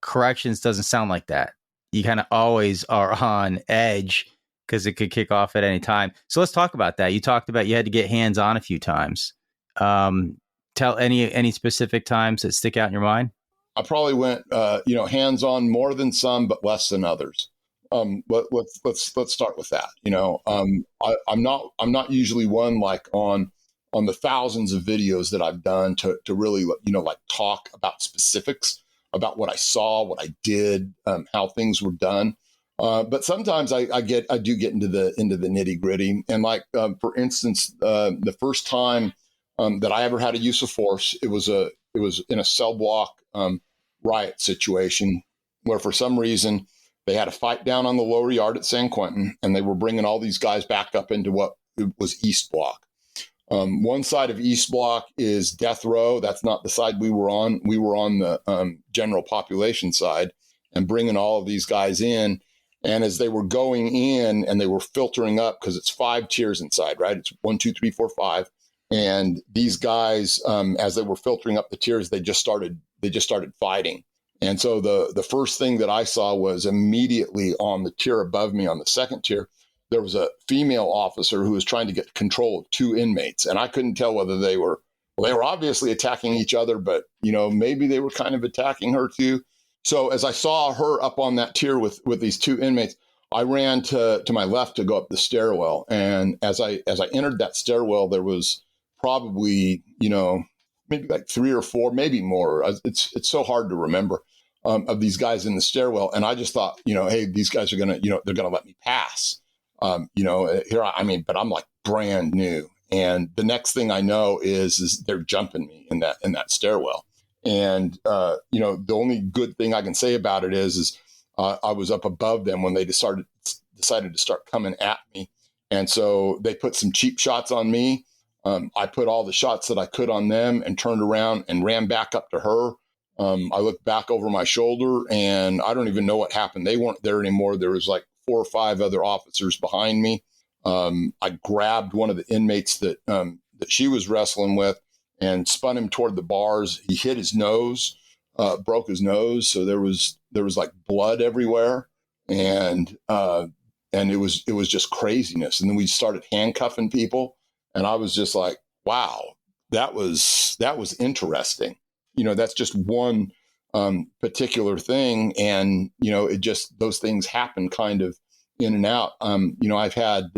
Corrections doesn't sound like that. You kind of always are on edge because it could kick off at any time. So let's talk about that. You talked about you had to get hands-on a few times. Tell any specific times that stick out in your mind. I probably went, hands-on more than some, but less than others. Let's start with that. I'm not usually one like on the thousands of videos that I've done to really, talk about specifics about what I saw, what I did, how things were done. But sometimes I do get into the nitty gritty. And like, for instance, the first time that I ever had a use of force, it was in a cell block riot situation where for some reason they had a fight down on the lower yard at San Quentin, and they were bringing all these guys back up into what was East Block. One side of East Block is death row. That's not the side we were on. We were on the general population side, and bringing all of these guys in. And as they were going in and they were filtering up, because it's 5 tiers inside, right? It's 1, 2, 3, 4, 5. And these guys, as they were filtering up the tiers, they just started fighting. And so the first thing that I saw was immediately on the tier above me, on the second tier, there was a female officer who was trying to get control of 2 inmates. And I couldn't tell whether they were obviously attacking each other, but, maybe they were kind of attacking her too. So as I saw her up on that tier with these 2 inmates, I ran to my left to go up the stairwell. And as I entered that stairwell, there was probably, maybe like 3 or 4, maybe more. It's so hard to remember of these guys in the stairwell. And I just thought, hey, these guys are going to, they're going to let me pass. But I'm like brand new. And the next thing I know is they're jumping me in that stairwell. And, the only good thing I can say about it is I was up above them when they decided to start coming at me. And so they put some cheap shots on me. I put all the shots that I could on them and turned around and ran back up to her. I looked back over my shoulder and I don't even know what happened. They weren't there anymore. There was like 4 or 5 other officers behind me. I grabbed one of the inmates that, that she was wrestling with and spun him toward the bars. He hit his nose, broke his nose. So there was like blood everywhere. And it was just craziness. And then we started handcuffing people. And I was just like, wow, that was interesting. That's just one particular thing. And, it just, those things happen kind of in and out. I've had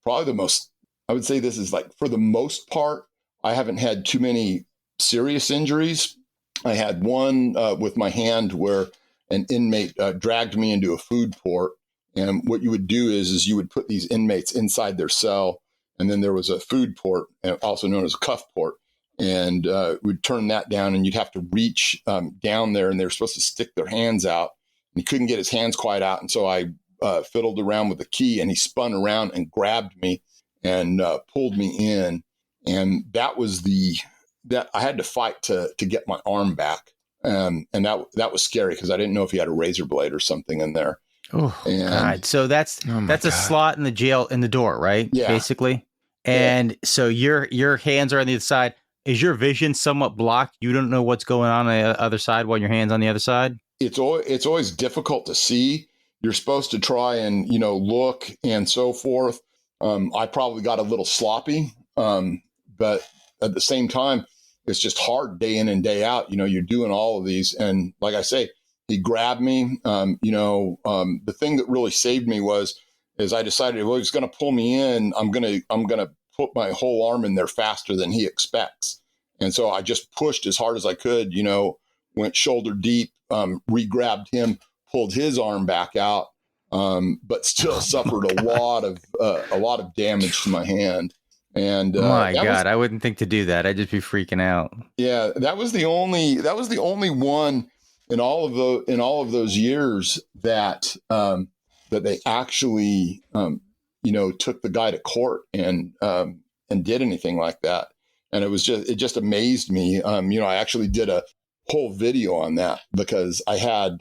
probably I would say this is like, for the most part, I haven't had too many serious injuries. I had one with my hand where an inmate dragged me into a food port. And what you would do is you would put these inmates inside their cell. And then there was a food port, also known as a cuff port. And we'd turn that down, and you'd have to reach down there, and they were supposed to stick their hands out. And he couldn't get his hands quite out. And so I fiddled around with the key, and he spun around and grabbed me and pulled me in. And that was that I had to fight to get my arm back. And that was scary because I didn't know if he had a razor blade or something in there. Oh, God. So that's a slot in the jail in the door, right? Yeah. Basically. And so your hands are on the other side. Is your vision somewhat blocked? You don't know what's going on the other side while your hand's on the other side? It's always difficult to see. You're supposed to try and, look and so forth. I probably got a little sloppy, but at the same time, it's just hard day in and day out. You're doing all of these. And like I say, he grabbed me. The thing that really saved me is I decided, well, he's going to pull me in. I'm going to put my whole arm in there faster than he expects. And so I just pushed as hard as I could, went shoulder deep, re-grabbed him, pulled his arm back out, but still suffered a lot of damage to my hand. And my God, I wouldn't think to do that. I'd just be freaking out. Yeah, that was the only one in all of those years that they actually took the guy to court and did anything like that. And it just amazed me. I actually did a whole video on that because I had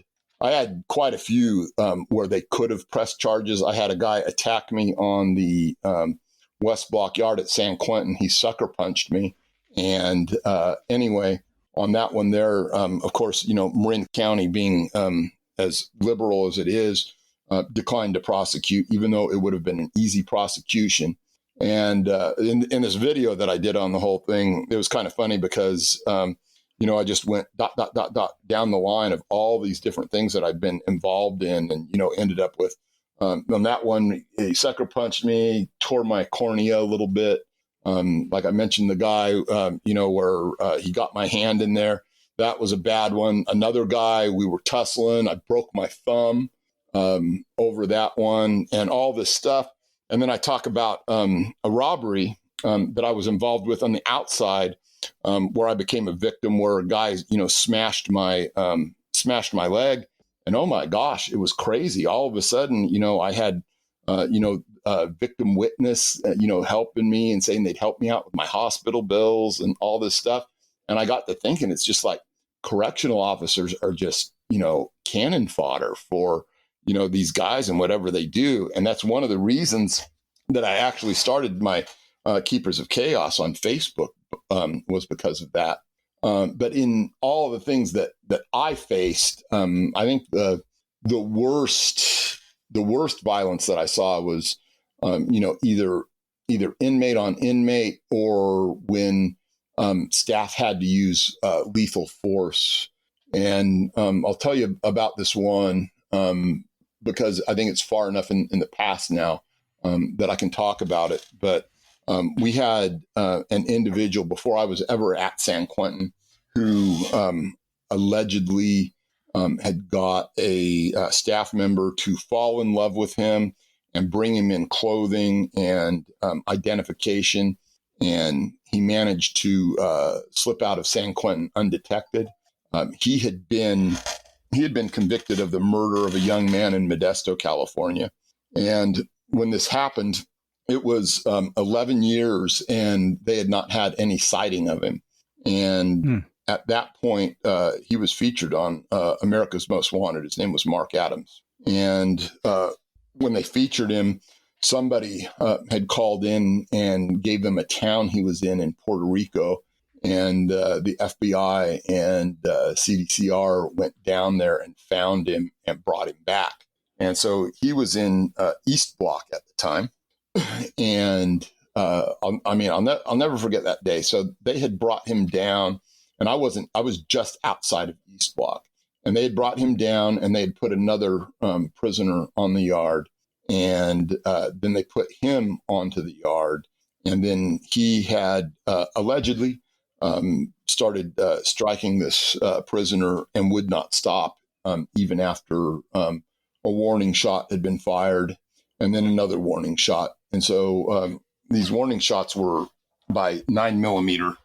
quite a few where they could have pressed charges. I had a guy attack me on the West Block Yard at San Quentin. He sucker punched me. And anyway, on that one there, of course, Marin County being as liberal as it is, declined to prosecute, even though it would have been an easy prosecution. And in this video that I did on the whole thing, it was kind of funny because, I just went ... down the line of all these different things that I've been involved in and, ended up with. On that one, he sucker punched me, tore my cornea a little bit. Like I mentioned, the guy, where he got my hand in there. That was a bad one. Another guy, we were tussling. I broke my thumb over that one and all this stuff. And then I talk about a robbery that I was involved with on the outside, where I became a victim, where a guy, smashed my leg. And oh my gosh, it was crazy. All of a sudden, I had, victim witness, helping me and saying they'd help me out with my hospital bills and all this stuff. And I got to thinking, it's just like correctional officers are just, cannon fodder for, these guys and whatever they do. And that's one of the reasons that I actually started my Keepers of Chaos on Facebook, was because of that. But in all the things that I faced, I think the worst violence that I saw was, either inmate on inmate or when staff had to use lethal force. And I'll tell you about this one because I think it's far enough in the past now that I can talk about it. But we had an individual before I was ever at San Quentin who allegedly had got a staff member to fall in love with him and bring him in clothing and identification. And he managed to slip out of San Quentin undetected. He had been convicted of the murder of a young man in Modesto, California. And when this happened, it was 11 years and they had not had any sighting of him. And at that point, he was featured on America's Most Wanted. His name was Mark Adams. And when they featured him, somebody had called in and gave them a town he was in Puerto Rico. And the FBI and CDCR went down there and found him and brought him back. And so he was in East Block at the time. And I'll never forget that day. So they had brought him down, and I was just outside of East Block. And they had brought him down, and they had put another prisoner on the yard. And then they put him onto the yard. And then he had allegedly started striking this prisoner and would not stop even after a warning shot had been fired, and then another warning shot. And so these warning shots were by 9mm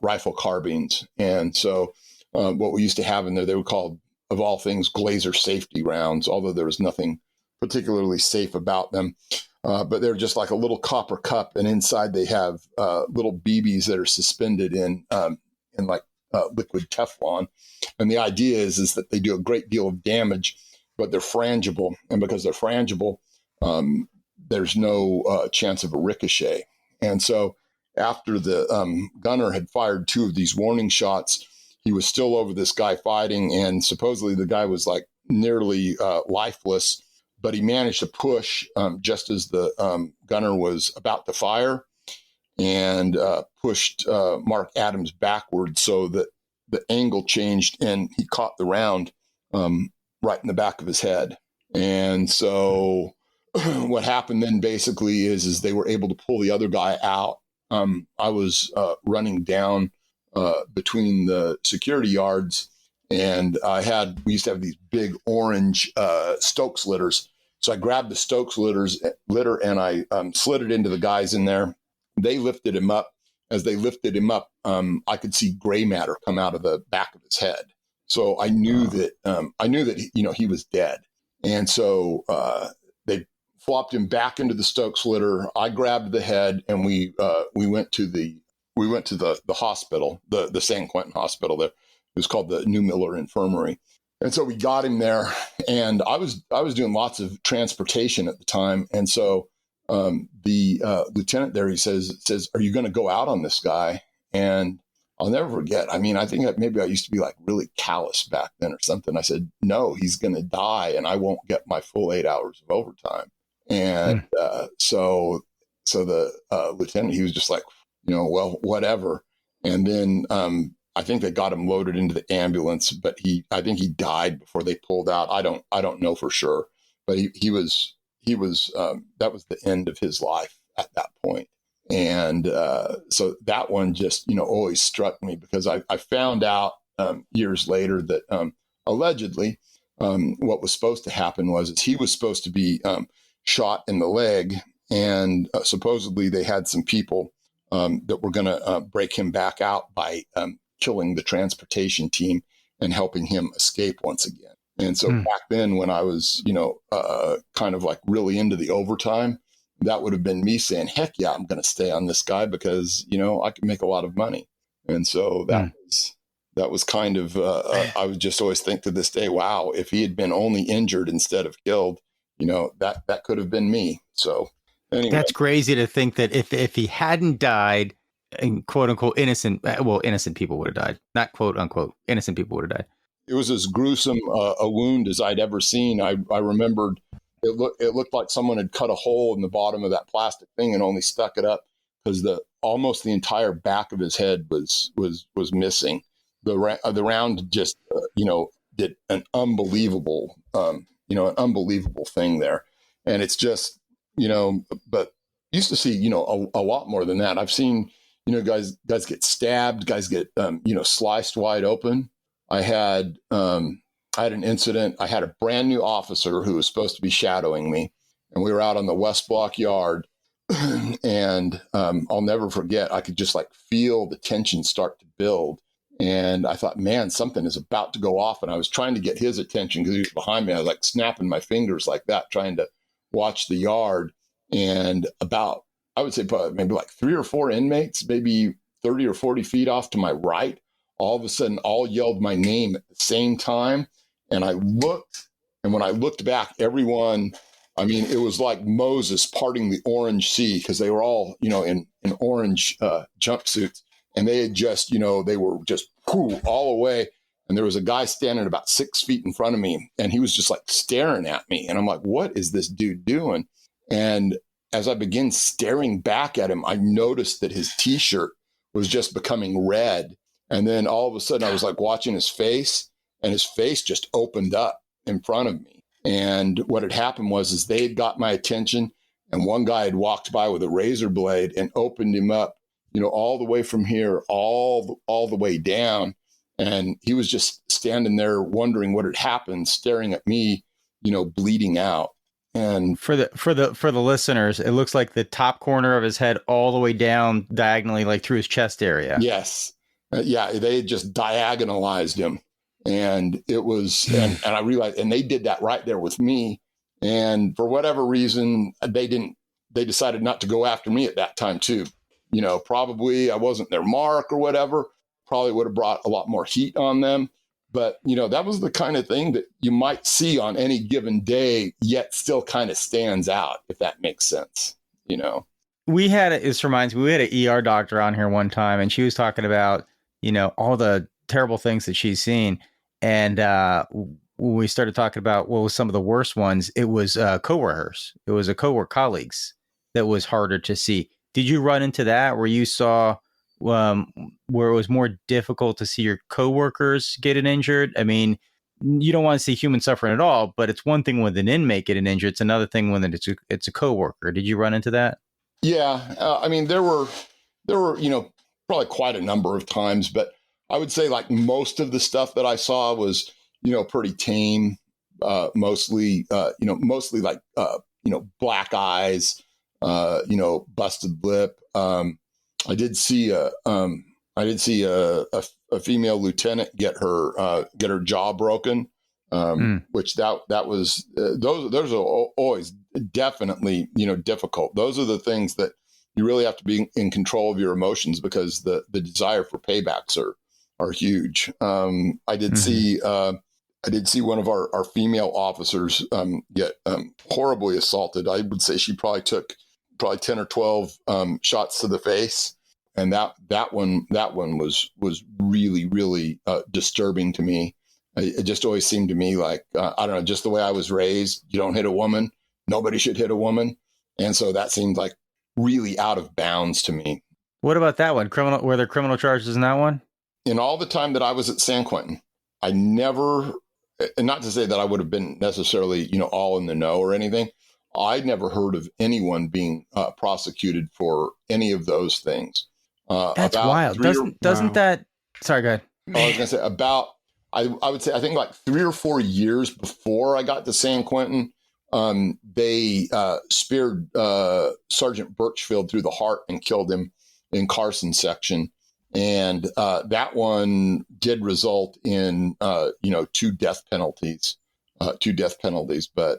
rifle carbines. And so what we used to have in there, they were called, of all things, Glazer safety rounds, although there was nothing particularly safe about them. But they're just like a little copper cup, and inside they have little BBs that are suspended in like liquid Teflon. And the idea is that they do a great deal of damage, but they're frangible. And because they're frangible, there's no chance of a ricochet. And so after the gunner had fired 2 of these warning shots, he was still over this guy fighting, and supposedly the guy was like nearly lifeless. But he managed to push just as the gunner was about to fire, and pushed Mark Adams backwards so that the angle changed, and he caught the round right in the back of his head. And so what happened then basically is they were able to pull the other guy out. I was running down between the security yards, and we used to have these big orange Stokes litters. So I grabbed the Stokes litter and I slid it into the guys in there. They lifted him up. As they lifted him up, I could see gray matter come out of the back of his head. So I knew that he was dead. And so they flopped him back into the Stokes litter. I grabbed the head, and we went to the hospital, the San Quentin hospital there. It was called the New Miller Infirmary. And so we got him there, and I was doing lots of transportation at the time. And so the lieutenant there, he says, "Are you going to go out on this guy?" And I'll never forget. I mean, I think that maybe I used to be like really callous back then or something. I said, "No, he's going to die, and I won't get my full 8 hours of overtime." And so the lieutenant, he was just like, well, whatever. And then I think they got him loaded into the ambulance, but I think he died before they pulled out. I don't know for sure, but he was that was the end of his life at that point. And so that one just always struck me, because I found out years later that allegedly what was supposed to happen was he was supposed to be shot in the leg, and supposedly they had some people that were going to break him back out by killing the transportation team and helping him escape once again. And so back then, when I was, kind of like really into the overtime, that would have been me saying, heck yeah, I'm going to stay on this guy because, I can make a lot of money. And so that was kind of, I would just always think to this day, wow, if he had been only injured instead of killed, that could have been me. So anyway. That's crazy to think that if he hadn't died, and quote unquote innocent people would have died, not quote unquote innocent people would have died. It was as gruesome a wound as I'd ever seen. I remembered it looked like someone had cut a hole in the bottom of that plastic thing and only stuck it up, because almost the entire back of his head was missing. The round just did an unbelievable thing there. And it's just but used to see a lot more than that. I've seen guys get stabbed, guys get sliced wide open. I had an incident. I had a brand new officer who was supposed to be shadowing me, and we were out on the West Block yard, and I'll never forget. I could just like feel the tension start to build, and I thought, man, something is about to go off. And I was trying to get his attention because he was behind me. I was like snapping my fingers like that, trying to watch the yard. And about, I would say maybe like 3 or 4 inmates, maybe 30 or 40 feet off to my right, all of a sudden all yelled my name at the same time. And I looked, and when I looked back, everyone I mean, it was like Moses parting the orange sea, because they were all, in orange jumpsuits, and they had just, they were just all away. And there was a guy standing about 6 feet in front of me, and he was just like staring at me. And I'm like, what is this dude doing? And as I began staring back at him, I noticed that his t-shirt was just becoming red. And then all of a sudden I was like watching his face, and his face just opened up in front of me. And what had happened is they had got my attention, and one guy had walked by with a razor blade and opened him up, all the way from here, all the way down. And he was just standing there wondering what had happened, staring at me, bleeding out. And for the listeners, it looks like the top corner of his head all the way down diagonally, like through his chest area. Yes. Yeah. They had just diagonalized him. And it was, and I realized, and they did that right there with me. And for whatever reason, they decided not to go after me at that time too. Probably I wasn't their mark or whatever, probably would have brought a lot more heat on them. But, that was the kind of thing that you might see on any given day, yet still kind of stands out, if that makes sense, This reminds me, we had an ER doctor on here one time, and she was talking about, all the terrible things that she's seen. And when we started talking about what was some of the worst ones, it was coworkers. It was colleagues that was harder to see. Did you run into that where you saw where it was more difficult to see your coworkers getting injured? I mean, you don't want to see human suffering at all, but it's one thing when an inmate getting injured. It's another thing when it's a coworker. Did you run into that? Yeah. I mean, there were, probably quite a number of times, but I would say like most of the stuff that I saw was, pretty tame, mostly like, black eyes, busted lip. I did see a female lieutenant get her jaw broken, which that was those are always definitely difficult. Those are the things that you really have to be in control of your emotions, because the desire for paybacks are huge. I did see one of our female officers get horribly assaulted. I would say she probably took 10 or 12 shots to the face. And that one was really, really disturbing to me. It just always seemed to me like, I don't know, just the way I was raised, you don't hit a woman. Nobody should hit a woman. And so that seemed like really out of bounds to me. What about that one? Were there criminal charges in that one? In all the time that I was at San Quentin, I never, and not to say that I would have been necessarily, all in the know or anything, I'd never heard of anyone being prosecuted for any of those things. That's wild. Doesn't that? Sorry, go ahead. I was going to say I would say, I think like 3 or 4 years before I got to San Quentin, they speared Sergeant Birchfield through the heart and killed him in Carson section. And that one did result in, 2 death penalties. But,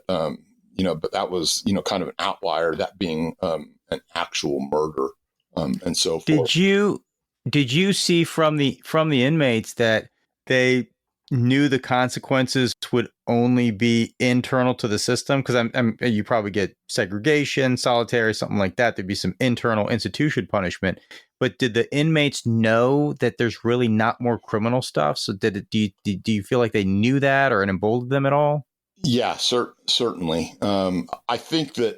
but that was, kind of an outlier, that being an actual murder. And so forth. Did you see from the inmates that they knew the consequences would only be internal to the system? Because you probably get segregation, solitary, something like that. There'd be some internal institution punishment. But did the inmates know that there's really not more criminal stuff? So do you feel like they knew that, or it emboldened them at all? Yeah, certainly. I think that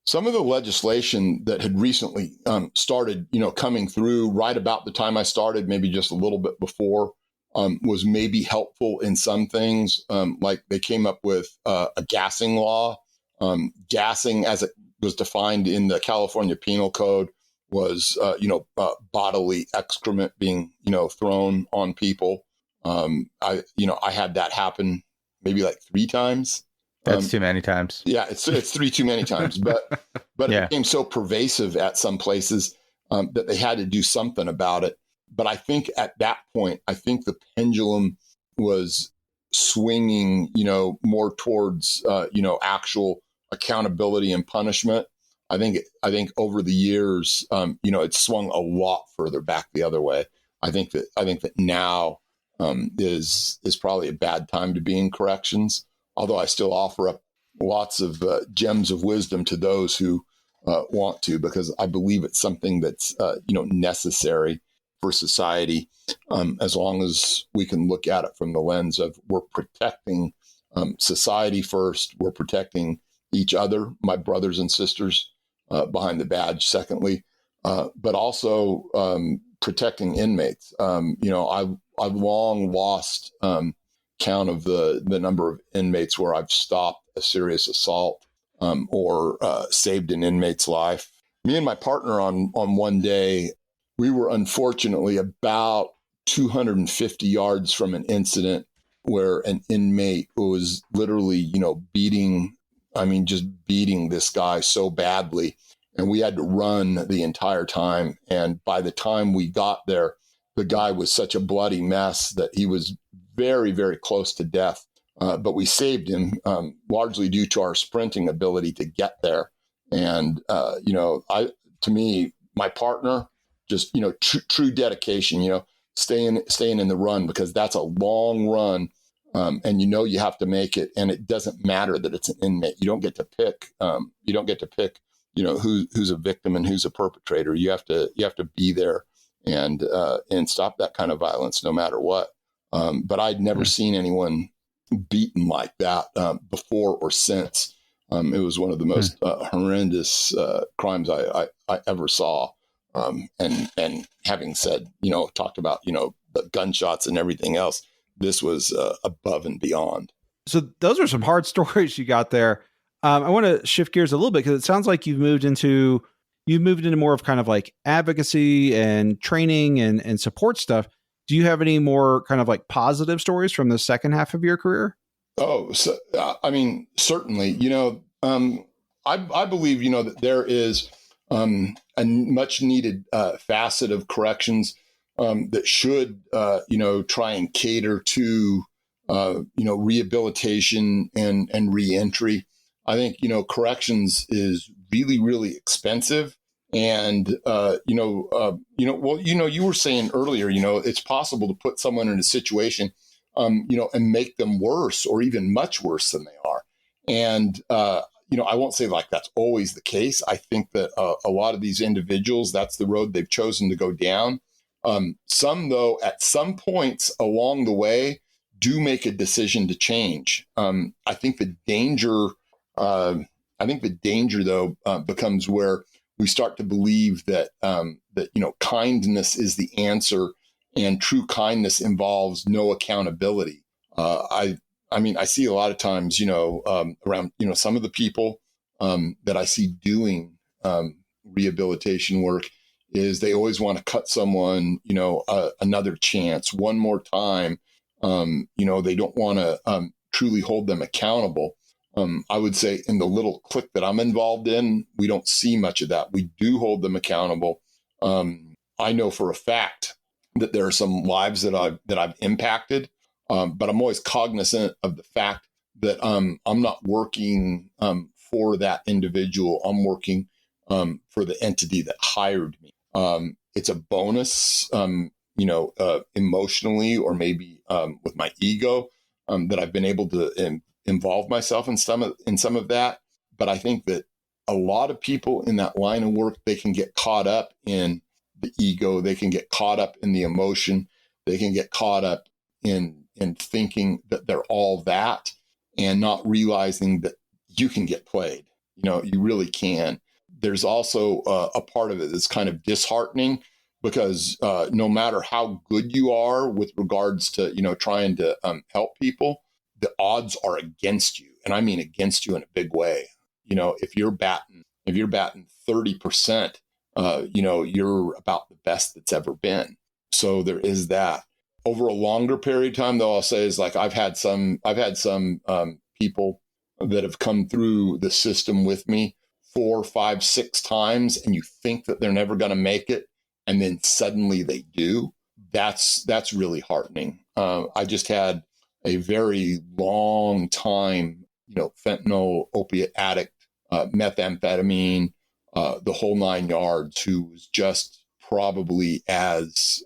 some of the legislation that had recently started, coming through right about the time I started, maybe just a little bit before, was maybe helpful in some things. Like they came up with a gassing law. Gassing, as it was defined in the California Penal Code, was bodily excrement being thrown on people. I had that happen maybe like 3 times. That's too many times. Yeah, it's 3 too many times. But yeah. It became so pervasive at some places that they had to do something about it. But I think at that point, the pendulum was swinging, more towards actual accountability and punishment. I think over the years, it swung a lot further back the other way. I think that now is probably a bad time to be in corrections. although I still offer up lots of gems of wisdom to those who want to, because I believe it's something that's necessary for society, as long as we can look at it from the lens of we're protecting society first, we're protecting each other, my brothers and sisters behind the badge, secondly, but also protecting inmates. I've long lost count of the number of inmates where I've stopped a serious assault or saved an inmate's life. Me and my partner on one day, we were unfortunately about 250 yards from an incident where an inmate was literally, beating this guy so badly. And we had to run the entire time. And by the time we got there, the guy was such a bloody mess that he was very, very close to death. But we saved him largely due to our sprinting ability to get there. And, to me, my partner, just, true dedication, staying in the run, because that's a long run. And you have to make it, and it doesn't matter that it's an inmate. You don't get to pick. Who's a victim and who's a perpetrator. You have to be there and stop that kind of violence, no matter what. But I'd never seen anyone beaten like that before or since. It was one of the most horrendous crimes I ever saw. And having said, talked about, the gunshots and everything else, this was above and beyond. So those are some hard stories you got there. I want to shift gears a little bit, because it sounds like you've moved into more of kind of like advocacy and training and support stuff. Do you have any more kind of like positive stories from the second half of your career? Oh, so, certainly, I believe, that there is a much needed facet of corrections that should, try and cater to, rehabilitation and reentry. I think, corrections is really, really expensive. And, you were saying earlier, it's possible to put someone in a situation, and make them worse or even much worse than they are. And, I won't say like that's always the case. I think that a lot of these individuals, that's the road they've chosen to go down. Some, though, at some points along the way, do make a decision to change. I think the danger, though, becomes where we start to believe that kindness is the answer, and true kindness involves no accountability. I see a lot of times, around, some of the people that I see doing rehabilitation work is they always want to cut someone, another chance, one more time. They don't want to truly hold them accountable. I would say in the little clique that I'm involved in, we don't see much of that. We do hold them accountable. I know for a fact that there are some lives that I've impacted, but I'm always cognizant of the fact that I'm not working for that individual. I'm working for the entity that hired me. It's a bonus, emotionally, or maybe with my ego, that I've been able to involve myself in some of that. But I think that a lot of people in that line of work, they can get caught up in the ego. They can get caught up in the emotion. They can get caught up in thinking that they're all that, and not realizing that you can get played. You really can. There's also a part of it that's kind of disheartening, because no matter how good you are with regards to, trying to help people, the odds are against you. And I mean against you in a big way. If you're batting 30%, you're about the best that's ever been. So there is that. Over a longer period of time, though, I'll say is like I've had some people that have come through the system with me 4, 5, 6 times, and you think that they're never going to make it, and then suddenly they do. That's really heartening. I just had a very long time, fentanyl, opiate addict, methamphetamine, the whole 9 yards, who was just probably as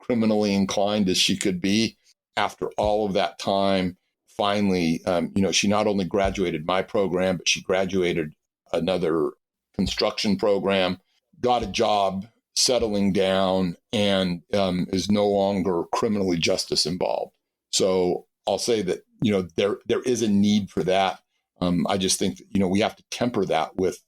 criminally inclined as she could be. After all of that time, finally, she not only graduated my program, but she graduated another construction program, got a job, settling down, and is no longer criminally justice involved. So I'll say that, there is a need for that. I just think that, we have to temper that with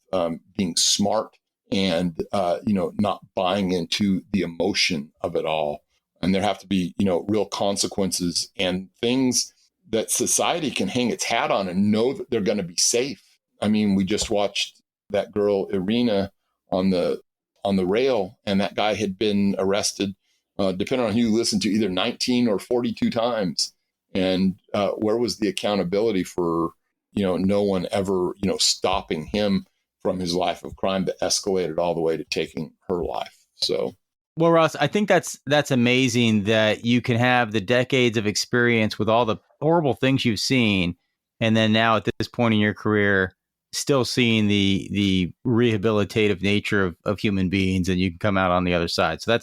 being smart and, not buying into the emotion of it all. And there have to be, real consequences and things that society can hang its hat on and know that they're going to be safe. I mean, we just watched that girl, Irina, on the rail, and that guy had been arrested, depending on who you listen to, either 19 or 42 times. And where was the accountability for, no one ever, stopping him from his life of crime that escalated all the way to taking her life? So, well, Russ, I think that's amazing that you can have the decades of experience with all the horrible things you've seen, and then now at this point in your career, still seeing the rehabilitative nature of human beings, and you can come out on the other side. So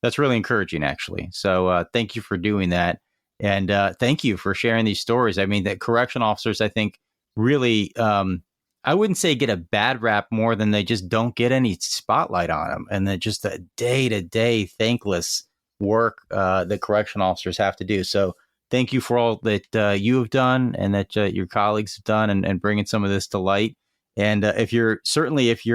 that's really encouraging, actually. So thank you for doing that. And thank you for sharing these stories. I mean, that correctional officers, I think, really, I wouldn't say get a bad rap more than they just don't get any spotlight on them. And that just the day-to-day thankless work that correctional officers have to do. So thank you for all that you have done and that your colleagues have done and bringing some of this to light. And if you're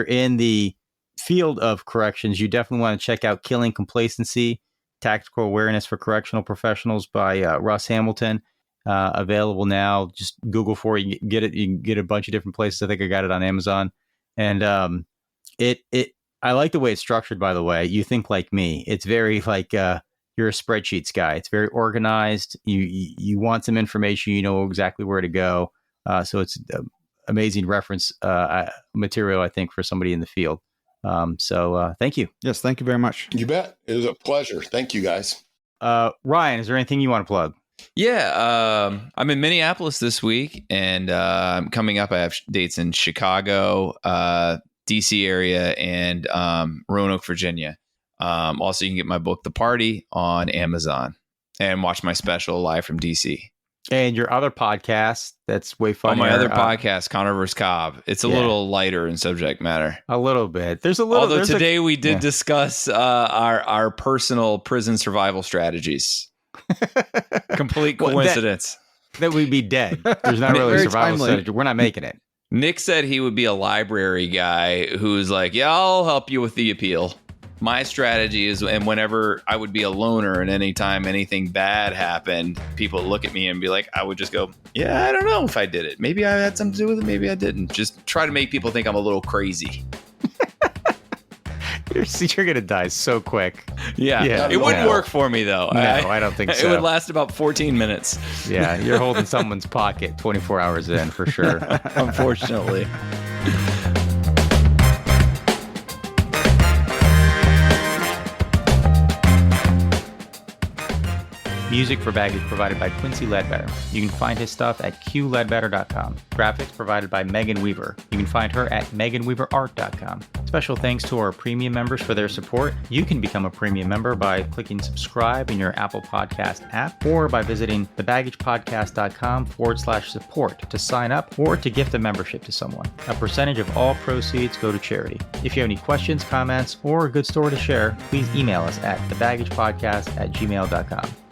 in the field of corrections, you definitely want to check out Killing Complacency, Tactical Awareness for Correctional Professionals by Russ Hamilton. Available now. Just Google for it. You can get it. You can get a bunch of different places. I think I got it on Amazon. And I like the way it's structured, by the way. You think like me. It's very like you're a spreadsheets guy. It's very organized. You want some information. You know exactly where to go. So it's amazing reference material, I think, for somebody in the field. So thank you. Yes, thank you very much. You bet. It was a pleasure. Thank you, guys. Ryan, is there anything you want to plug? Yeah, I'm in Minneapolis this week, and coming up, I have dates in Chicago, DC area, and Roanoke, Virginia. Also, you can get my book, The Party, on Amazon, and watch my special live from DC. And your other podcast, that's way funnier. My other podcast, Connor vs. Cobb. It's a little lighter in subject matter. A little bit. There's a little. Although today we did discuss our personal prison survival strategies. Complete coincidence. That we'd be dead. There's not really a survival strategy. We're not making it. Nick said he would be a library guy who's like, yeah, I'll help you with the appeal. My strategy is, and whenever I would be a loner and anytime anything bad happened, people would look at me and be like, I would just go, yeah, I don't know if I did it. Maybe I had something to do with it. Maybe I didn't. Just try to make people think I'm a little crazy. You're going to die so quick. Yeah. It wouldn't work for me, though. No, I don't think so. It would last about 14 minutes. Yeah, you're holding someone's pocket 24 hours in, for sure. Unfortunately. Music for Baggage provided by Quincy Ledbetter. You can find his stuff at qledbetter.com. Graphics provided by Megan Weaver. You can find her at meganweaverart.com. Special thanks to our premium members for their support. You can become a premium member by clicking subscribe in your Apple Podcast app or by visiting thebaggagepodcast.com/support to sign up or to gift a membership to someone. A percentage of all proceeds go to charity. If you have any questions, comments, or a good story to share, please email us at thebaggagepodcast@gmail.com.